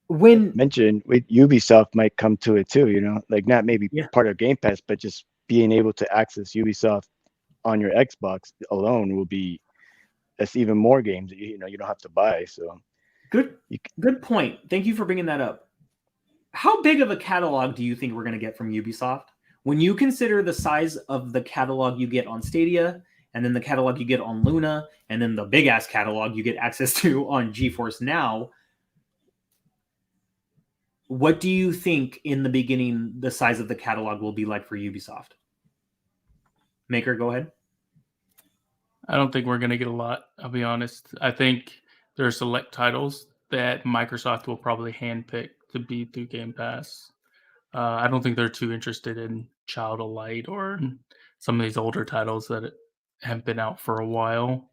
when mentioned with Ubisoft might come to it too, like not maybe part of Game Pass, but just being able to access Ubisoft on your Xbox alone that's even more games that you don't have to buy. So good point. Thank you for bringing that up. How big of a catalog do you think we're going to get from Ubisoft? When you consider the size of the catalog you get on Stadia, and then the catalog you get on Luna, and then the big ass catalog you get access to on GeForce Now, what do you think in the beginning the size of the catalog will be like for Ubisoft? Maker, go ahead. I don't think we're going to get a lot, I'll be honest. I think there are select titles that Microsoft will probably handpick to be through Game Pass. I don't think they're too interested in Child of Light or some of these older titles that have been out for a while.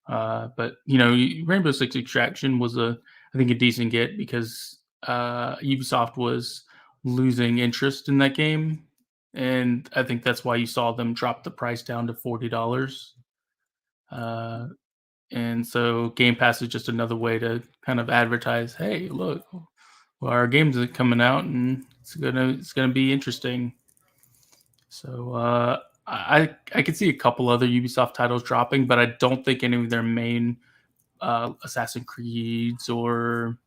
But Rainbow Six Extraction was I think a decent get because Ubisoft was losing interest in that game, and I think that's why you saw them drop the price down to $40. And so Game Pass is just another way to kind of advertise, hey, look, well, our games are coming out and it's gonna be interesting. So I could see a couple other Ubisoft titles dropping, but I don't think any of their main Assassin's Creeds or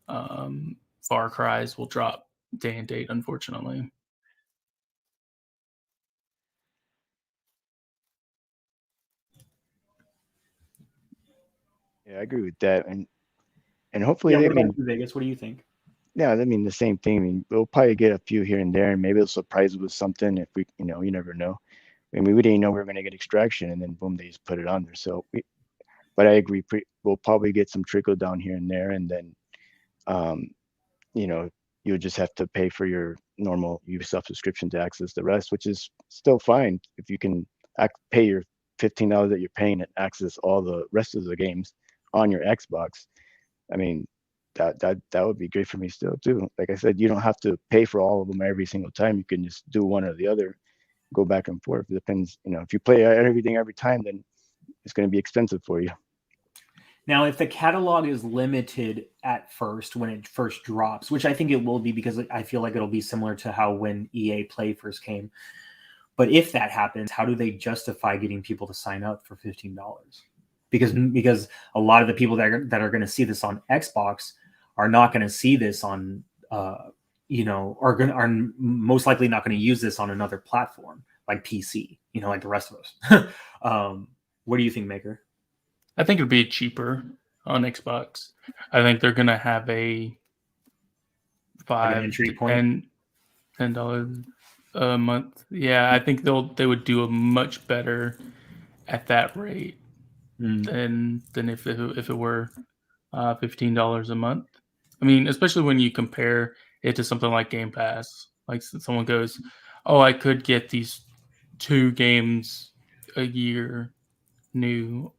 Far Cry's will drop day and date, unfortunately. Yeah, I agree with that, and hopefully, Vegas, what do you think? Yeah, the same thing. I mean, we'll probably get a few here and there, and maybe it'll surprise us with something if we, you never know. I mean, we didn't know we were going to get Extraction, and then boom, they just put it on there. So, but I agree, we'll probably get some trickle down here and there, and then, you'll just have to pay for your normal Ubisoft subscription to access the rest, which is still fine if you can pay your $15 that you're paying and access all the rest of the games on your Xbox. I mean, that would be great for me still too. Like I said, you don't have to pay for all of them every single time. You can just do one or the other, go back and forth. It depends, if you play everything every time, then it's going to be expensive for you. Now, if the catalog is limited at first when it first drops, which I think it will be because I feel like it'll be similar to how when EA Play first came. But if that happens, how do they justify getting people to sign up for $15? Because a lot of the people that are going to see this on Xbox are not going to see this on, are most likely not going to use this on another platform like PC, like the rest of us. What do you think, Maker? I think it'd be cheaper on Xbox. I think they're going to have a $5 to $10 a month. Yeah, I think they would do a much better at that rate than if it were $15 a month. I mean, especially when you compare it to something like Game Pass. Like someone goes, "Oh, I could get these 2 games a year new,"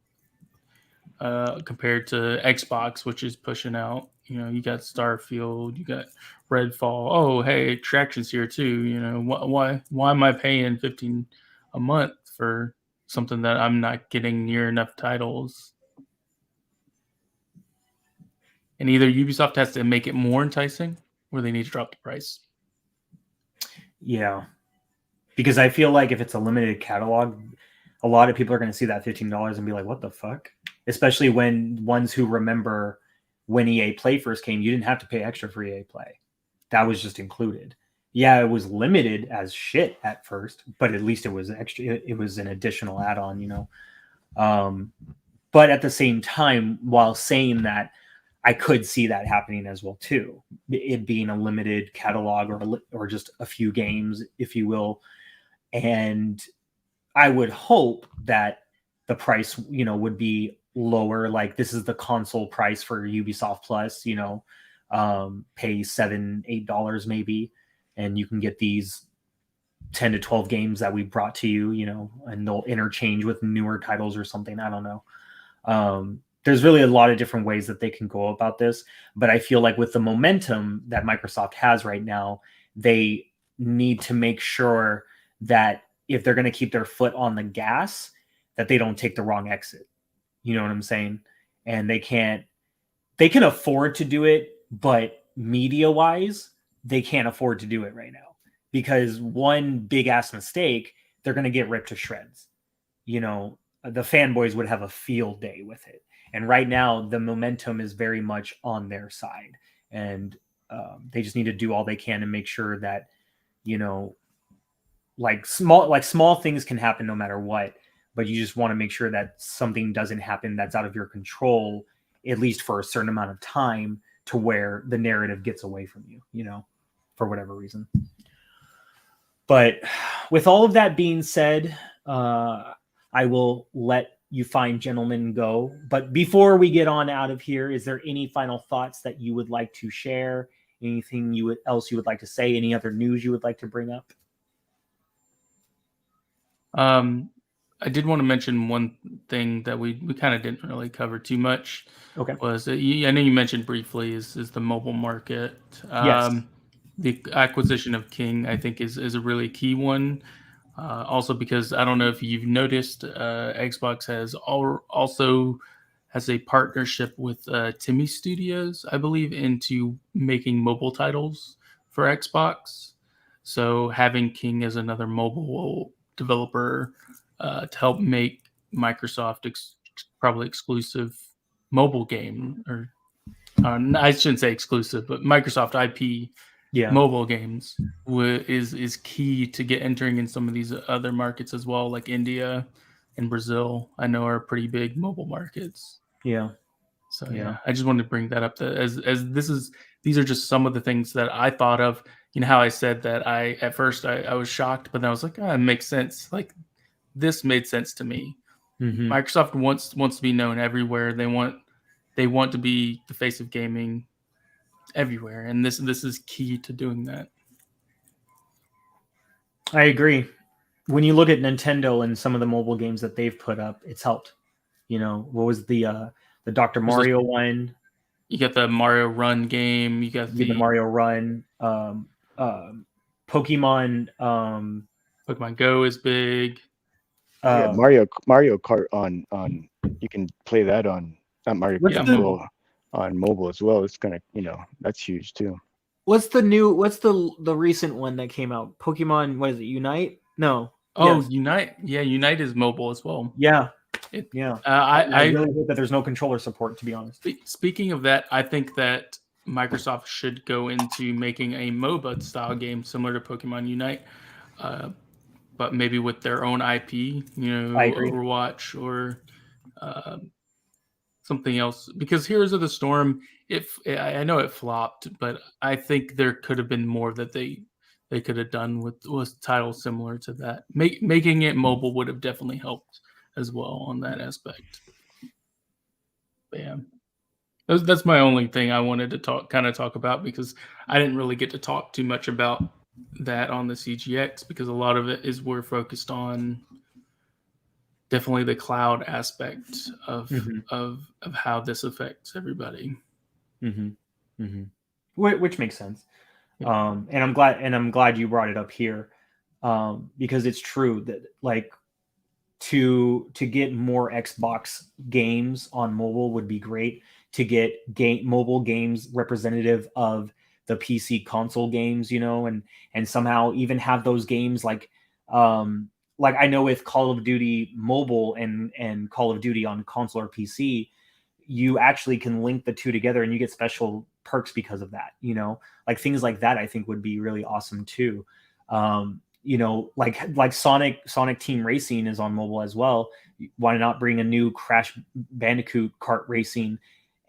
compared to Xbox, which is pushing out. You got Starfield, you got Redfall. Oh, hey, Extraction's here too. Why am I paying $15 a month for something that I'm not getting near enough titles? And either Ubisoft has to make it more enticing, or they need to drop the price. Yeah, because I feel like if it's a limited catalog, a lot of people are going to see that $15 and be like, "What the fuck?" Especially when ones who remember when EA Play first came, you didn't have to pay extra for EA Play. That was just included. Yeah, it was limited as shit at first, but at least it was extra. It was an additional add-on, you know. But at the same time, while saying that, I could see that happening as well too. It being a limited catalog or just a few games, if you will. And I would hope that the price, you know, would be lower. Like this is the console price for Ubisoft Plus, you know, pay $7-8 maybe, and you can get these 10 to 12 games that we brought to you, you know, and they'll interchange with newer titles or something. I don't know. There's really a lot of different ways that they can go about this, but I feel like with the momentum that Microsoft has right now, they need to make sure that if they're going to keep their foot on the gas, that they don't take the wrong exit. You know what I'm saying? And they can afford to do it, but media wise, they can't afford to do it right now because one big ass mistake, they're going to get ripped to shreds. You know, the fanboys would have a field day with it. And right now, the momentum is very much on their side, and they just need to do all they can to make sure that, you know, like small things can happen no matter what, but you just want to make sure that something doesn't happen that's out of your control, at least for a certain amount of time, to where the narrative gets away from you, you know, for whatever reason. But with all of that being said, I will let you fine gentlemen go. But before we get on out of here, is there any final thoughts that you would like to share? Anything else you would like to say? Any other news you would like to bring up? I did want to mention one thing that we kind of didn't really cover too much. Okay. Was that I know you mentioned briefly is the mobile market. Yes. The acquisition of King, I think, is a really key one. Also, because I don't know if you've noticed, Xbox also has a partnership with Timmy Studios, I believe, into making mobile titles for Xbox. So having King as another mobile developer to help make Microsoft probably exclusive mobile game, or I shouldn't say exclusive, but Microsoft IP mobile games is key to get entering in some of these other markets as well, like India and Brazil. I know are pretty big mobile markets. Yeah. So yeah, I just wanted to bring that up. These are just some of the things that I thought of. You know how I said that at first I was shocked, but then I was like, it makes sense. Like this made sense to me. Mm-hmm. Microsoft wants to be known everywhere. They want to be the face of gaming everywhere, and this is key to doing that. I agree. When you look at Nintendo and some of the mobile games that they've put up, it's helped. You know, what was the Dr. Mario one? You got the Mario Run game. You got the Mario Run. Pokemon. Pokemon Go is big. Yeah, Mario Kart on you can play that on Mario Kart on mobile as well. It's gonna, you know, that's huge too. What's the recent one that came out? Pokemon, what is it? Unite? No. Oh, yes. Unite. Yeah, Unite is mobile as well. Yeah. I really hope that there's no controller support, to be honest. Speaking of that, I think that Microsoft should go into making a MOBA style game similar to Pokemon Unite, but maybe with their own IP, you know, Overwatch or something else. Because Heroes of the Storm, I know it flopped, but I think there could have been more that they could have done with titles similar to that. Making it mobile would have definitely helped as well on that aspect. But yeah, that's my only thing I wanted to talk about, because I didn't really get to talk too much about that on the CGX, because a lot of it is we're focused on definitely the cloud aspect of how this affects everybody. Mm-hmm. Mm-hmm. Which makes sense. Yeah. And I'm glad you brought it up here, because it's true that, like, to get more Xbox games on mobile would be great. To get mobile games representative of the PC console games, you know, and somehow even have those games like I know with Call of Duty mobile and Call of Duty on console or PC, you actually can link the two together and you get special perks because of that. Like things like that, I think would be really awesome too. Like Sonic Team Racing is on mobile as well. Why not bring a new Crash Bandicoot kart racing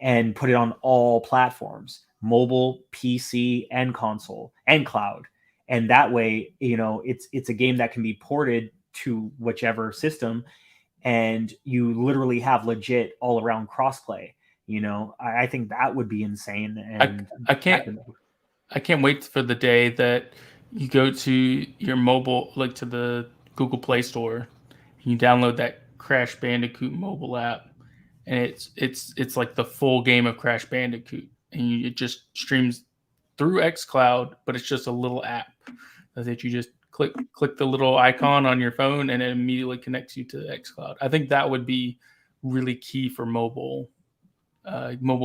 and put it on all platforms, mobile, PC, and console, and cloud? And that way, it's a game that can be ported to whichever system, and you literally have legit all around crossplay. I think that would be insane. And I can't wait for the day that you go to your mobile, like to the Google Play Store, and you download that Crash Bandicoot mobile app, and it's like the full game of Crash Bandicoot, and it just streams through xCloud, but it's just a little app that you just click the little icon on your phone, and it immediately connects you to xCloud. I think that would be really key for mobile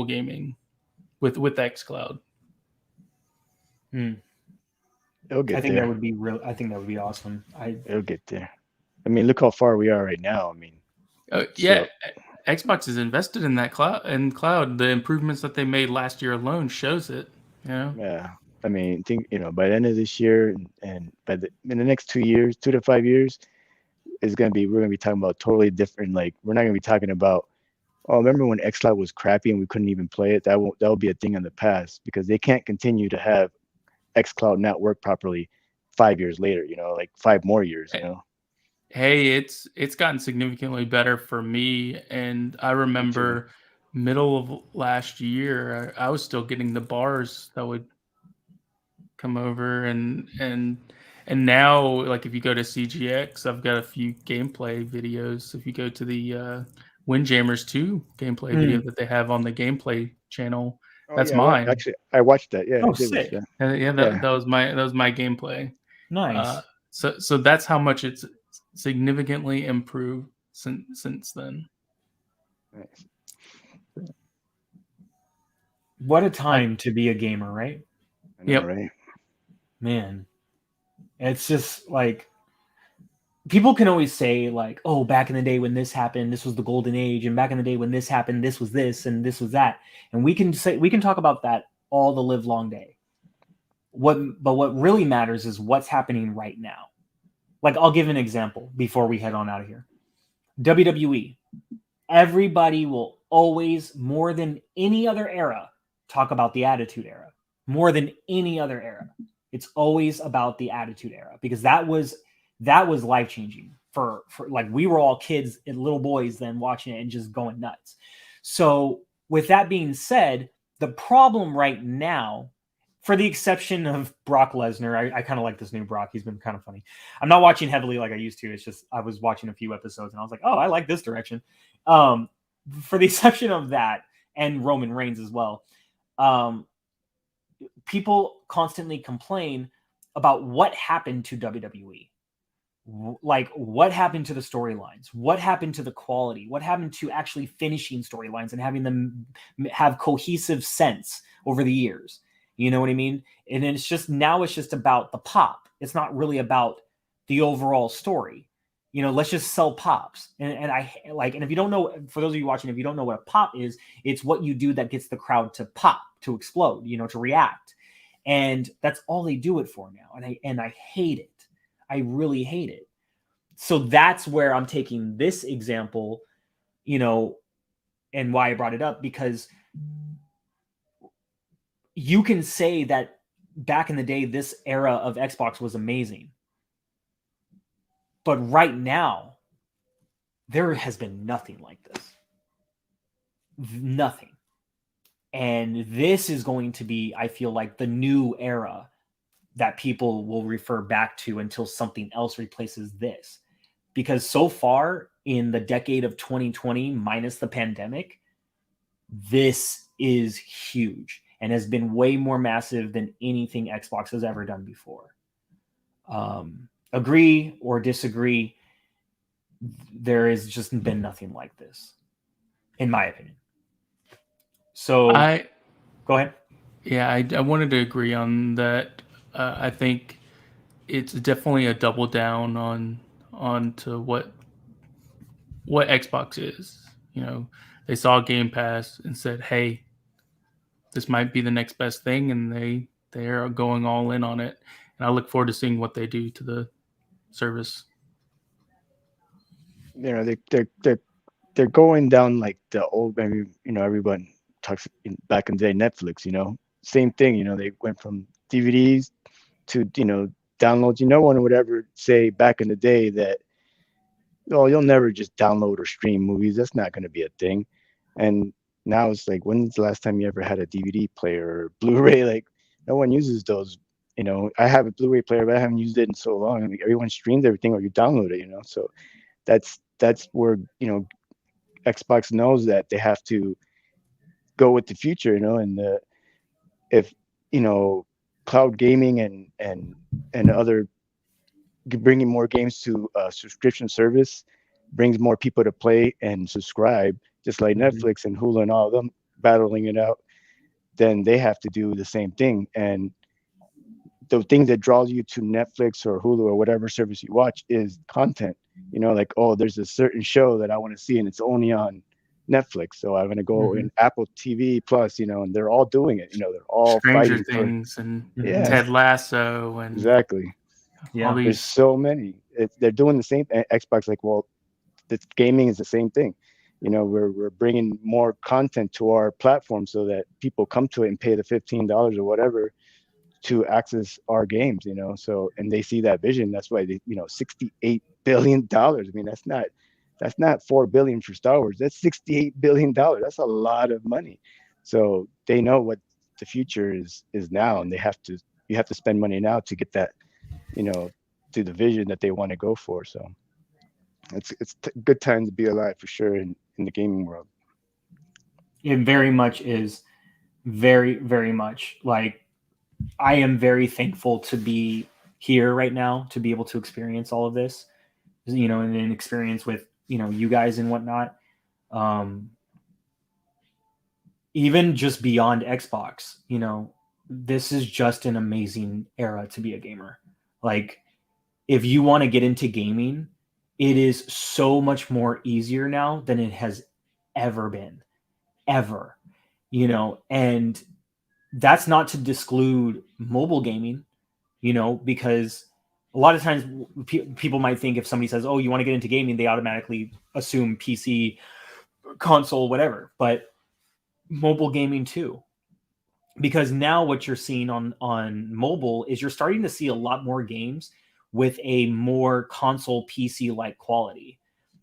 gaming with xCloud. It'll get I think there. that would be real. I think that would be awesome. It'll get there. I mean, look how far we are right now. I mean, Xbox is invested in that cloud. The improvements that they made last year alone shows it. Yeah. I mean, by the end of this year and in the next 2 years, 2 to 5 years, we're gonna be talking about totally different. Like, we're not gonna be talking about, oh, remember when xCloud was crappy and we couldn't even play it? That will be a thing in the past, because they can't continue to have xCloud not work properly 5 years later. Like 5 more years. Hey, it's gotten significantly better for me, and I remember middle of last year, I was still getting the bars that would come over, and now, like, if you go to CGX, I've got a few gameplay videos. If you go to the Windjammers 2 gameplay video that they have on the gameplay channel, that's mine. Actually, I watched that. Yeah, sick. That was my gameplay. Nice. So that's how much it's significantly improved since then. Nice. What a time to be a gamer, right? I know, right? Man, it's just like, people can always say like, oh, back in the day when this happened, this was the golden age, and back in the day when this happened, this was this and this was that, and we can talk about that all the live long day. But what really matters is what's happening right now. Like, I'll give an example before we head on out of here. WWE. Everybody will always, more than any other era, talk about the Attitude Era. More than any other era. It's always about the Attitude Era, because that was life-changing for like, we were all kids and little boys then watching it and just going nuts. So with that being said, the problem right now, for the exception of Brock Lesnar, I kind of like this new Brock. He's been kind of funny. I'm not watching heavily like I used to. It's just I was watching a few episodes and I was like, oh, I like this direction. For the exception of that, and Roman Reigns as well, people constantly complain about what happened to WWE. Like, what happened to the storylines? What happened to the quality? What happened to actually finishing storylines and having them have cohesive sense over the years? You know what I mean? And it's just about the pop. It's not really about the overall story. Let's just sell pops. And if you don't know, for those of you watching, if you don't know what a pop is, it's what you do that gets the crowd to pop, to explode, to react. And that's all they do it for now. And I hate it. I really hate it. So that's where I'm taking this example, and why I brought it up, because you can say that back in the day, this era of Xbox was amazing. But right now, there has been nothing like this. Nothing. And this is going to be, I feel like, the new era that people will refer back to until something else replaces this. Because so far in the decade of 2020, minus the pandemic, this is huge and has been way more massive than anything Xbox has ever done before. Agree or disagree, there has just been nothing like this, in my opinion. So go ahead. Yeah, I wanted to agree on that. I think it's definitely a double down on to what Xbox is. They saw Game Pass and said, hey, this might be the next best thing, and they are going all in on it. And I look forward to seeing what they do to the service. They're going down like the old. I mean, everyone talks back in the day Netflix. Same thing. They went from DVDs to downloads. No one would ever say back in the day that, oh, you'll never just download or stream movies. That's not going to be a thing. And now it's like, when's the last time you ever had a DVD player or Blu-ray? Like, no one uses those. I have a Blu-ray player, but I haven't used it in so long. I mean, everyone streams everything or you download it. So that's where Xbox knows that they have to go with the future. And if cloud gaming and other bringing more games to a subscription service brings more people to play and subscribe, just like Netflix and Hulu and all of them battling it out, then they have to do the same thing. And the thing that draws you to Netflix or Hulu or whatever service you watch is content. Like, oh, there's a certain show that I want to see and it's only on Netflix, so I'm going to go in Apple TV Plus, and they're all doing it. They're all Stranger fighting Things and Ted Lasso and exactly. Yeah, there's so many. They're doing the same. Xbox, like, well, the gaming is the same thing. We're bringing more content to our platform so that people come to it and pay the $15 or whatever to access our games. So, and they see that vision. That's why they, $68 billion. I mean, that's not $4 billion for Star Wars. That's $68 billion. That's a lot of money. So they know what the future is now, and you have to spend money now to get that, to the vision that they want to go for. So it's a good time to be alive for sure in the gaming world. It very much is. Very, very much. Like, I am very thankful to be here right now, to be able to experience all of this, and an experience with, you guys and whatnot. Even just beyond Xbox, this is just an amazing era to be a gamer. Like, if you want to get into gaming, it is so much more easier now than it has ever been, ever, and that's not to disclude mobile gaming, because a lot of times people might think if somebody says, oh, you want to get into gaming, they automatically assume PC, console, whatever, but mobile gaming too. Because now what you're seeing on mobile is you're starting to see a lot more games with a more console PC-like quality.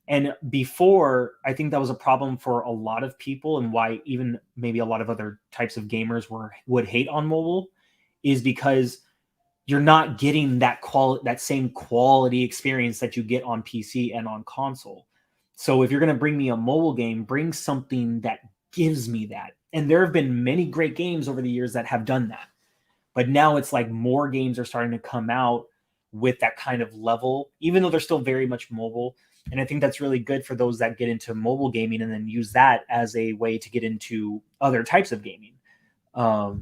And before, I think that was a problem for a lot of people, and why even maybe a lot of other types of gamers would hate on mobile, is because you're not getting that same quality experience that you get on PC and on console. So if you're going to bring me a mobile game, bring something that gives me that. And there have been many great games over the years that have done that. But now it's like more games are starting to come out with that kind of level, even though they're still very much mobile. And I think that's really good for those that get into mobile gaming and then use that as a way to get into other types of gaming. I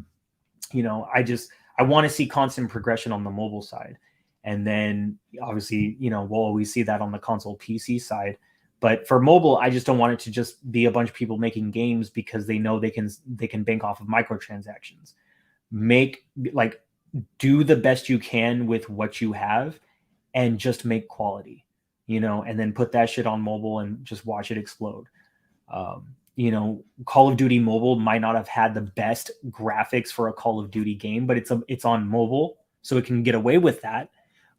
want to see constant progression on the mobile side. And then obviously, we'll always see that on the console PC side. But for mobile, I just don't want it to just be a bunch of people making games because they know they can bank off of microtransactions. Do the best you can with what you have and just make quality, and then put that shit on mobile and just watch it explode. Call of Duty Mobile might not have had the best graphics for a Call of Duty game, but it's on mobile, so it can get away with that.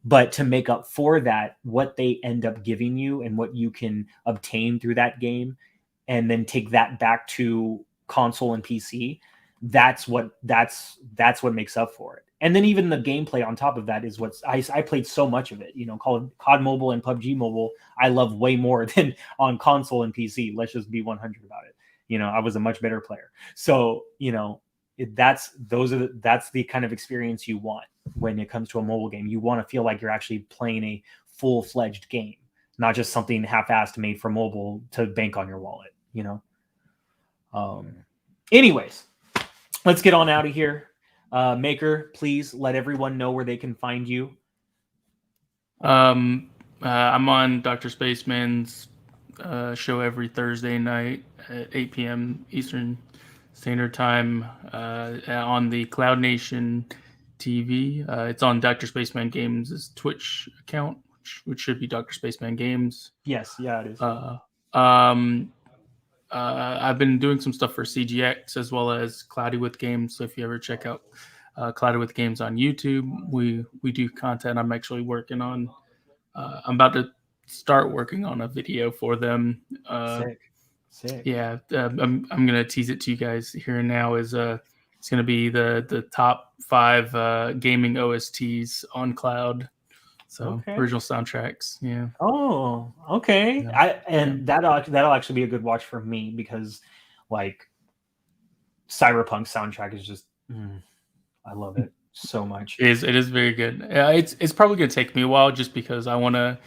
But to make up for that, what they end up giving you and what you can obtain through that game, and then take that back to console and PC, that's what makes up for it. And then even the gameplay on top of that is I played so much of it, COD Mobile and PUBG Mobile, I love way more than on console and PC. Let's just be 100 about it. I was a much better player. So, that's the kind of experience you want when it comes to a mobile game. You want to feel like you're actually playing a full-fledged game, not just something half-assed made for mobile to bank on your wallet, Anyways, let's get on out of here. Maker, please let everyone know where they can find you. I'm on Dr. Spaceman's show every Thursday night at 8 p.m. Eastern Standard Time on the Cloud Nation TV. It's on Dr. Spaceman Games' Twitch account, which should be Dr. Spaceman Games. Yes, yeah, it is. I've been doing some stuff for CGX as well as Cloudy with Games. So if you ever check out Cloudy with Games on YouTube, we do content. I'm actually working on. I'm about to start working on a video for them. Sick. Yeah, I'm gonna tease it to you guys here and now. It's gonna be the top 5 gaming OSTs on cloud. So original soundtracks. Yeah. Oh, okay. Yeah. That'll actually be a good watch for me because, like, Cyberpunk soundtrack is just I love it so much. It is very good. It's probably gonna take me a while just because I want to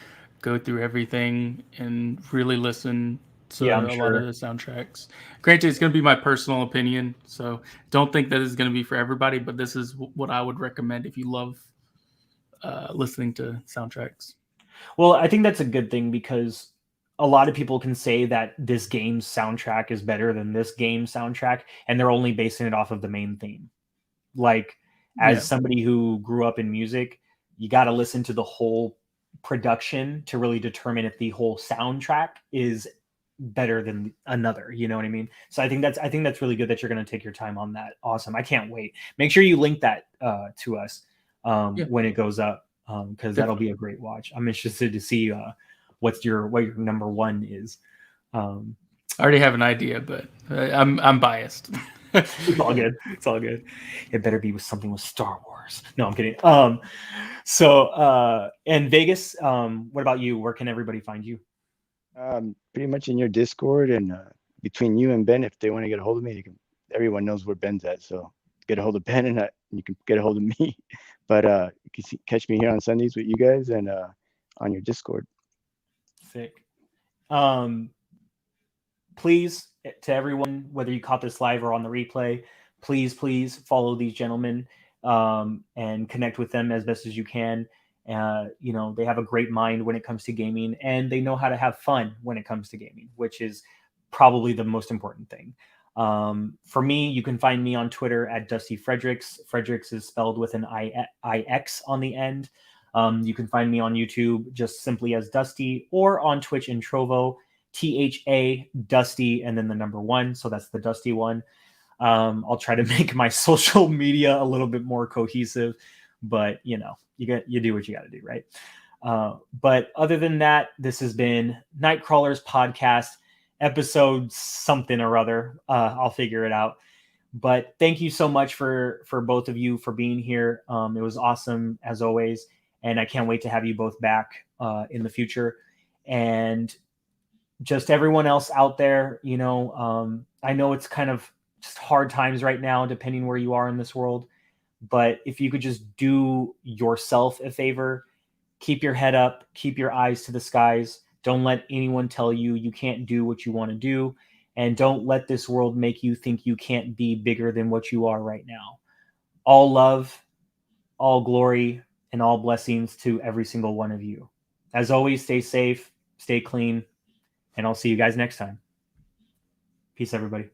go through everything and really listen to a lot of the soundtracks. Granted, it's gonna be my personal opinion, so don't think that it's gonna be for everybody. But this is what I would recommend if you love listening to soundtracks. Well, I think that's a good thing because a lot of people can say that this game's soundtrack is better than this game's soundtrack, and they're only basing it off of the main theme. Like, as somebody who grew up in music, you got to listen to the whole production to really determine if the whole soundtrack is better than another. You know what I mean? So I think that's really good that you're going to take your time on that. Awesome. I can't wait. Make sure you link that to us when it goes up, because that'll be a great watch. I'm interested to see what your number one is. I already have an idea, but I'm biased. It's all good. It's all good. It better be with something with Star Wars. No, I'm kidding. So in Vegas, what about you? Where can everybody find you? Pretty much in your Discord, and between you and Ben, if they want to get a hold of me, everyone knows where Ben's at. So get a hold of Ben, and you can get a hold of me. But you can catch me here on Sundays with you guys and on your Discord. Sick. Please, to everyone, whether you caught this live or on the replay, please follow these gentlemen and connect with them as best as you can. They have a great mind when it comes to gaming, and they know how to have fun when it comes to gaming, which is probably the most important thing. For me, you can find me on Twitter at Dusty Fredericks. Fredericks is spelled with an IX on the end. You can find me on YouTube just simply as Dusty, or on Twitch in Trovo, THA Dusty, and then the number 1. So that's the Dusty one. I'll try to make my social media a little bit more cohesive, but you do what you got to do, right? But other than that, this has been Nightcrawler's podcast, episode something or other. I'll figure it out. But thank you so much for both of you for being here. It was awesome as always, and I can't wait to have you both back in the future. And just everyone else out there, I know it's kind of just hard times right now, depending where you are in this world. But if you could just do yourself a favor, keep your head up, keep your eyes to the skies. Don't let anyone tell you can't do what you want to do. And don't let this world make you think you can't be bigger than what you are right now. All love, all glory, and all blessings to every single one of you. As always, stay safe, stay clean, and I'll see you guys next time. Peace, everybody.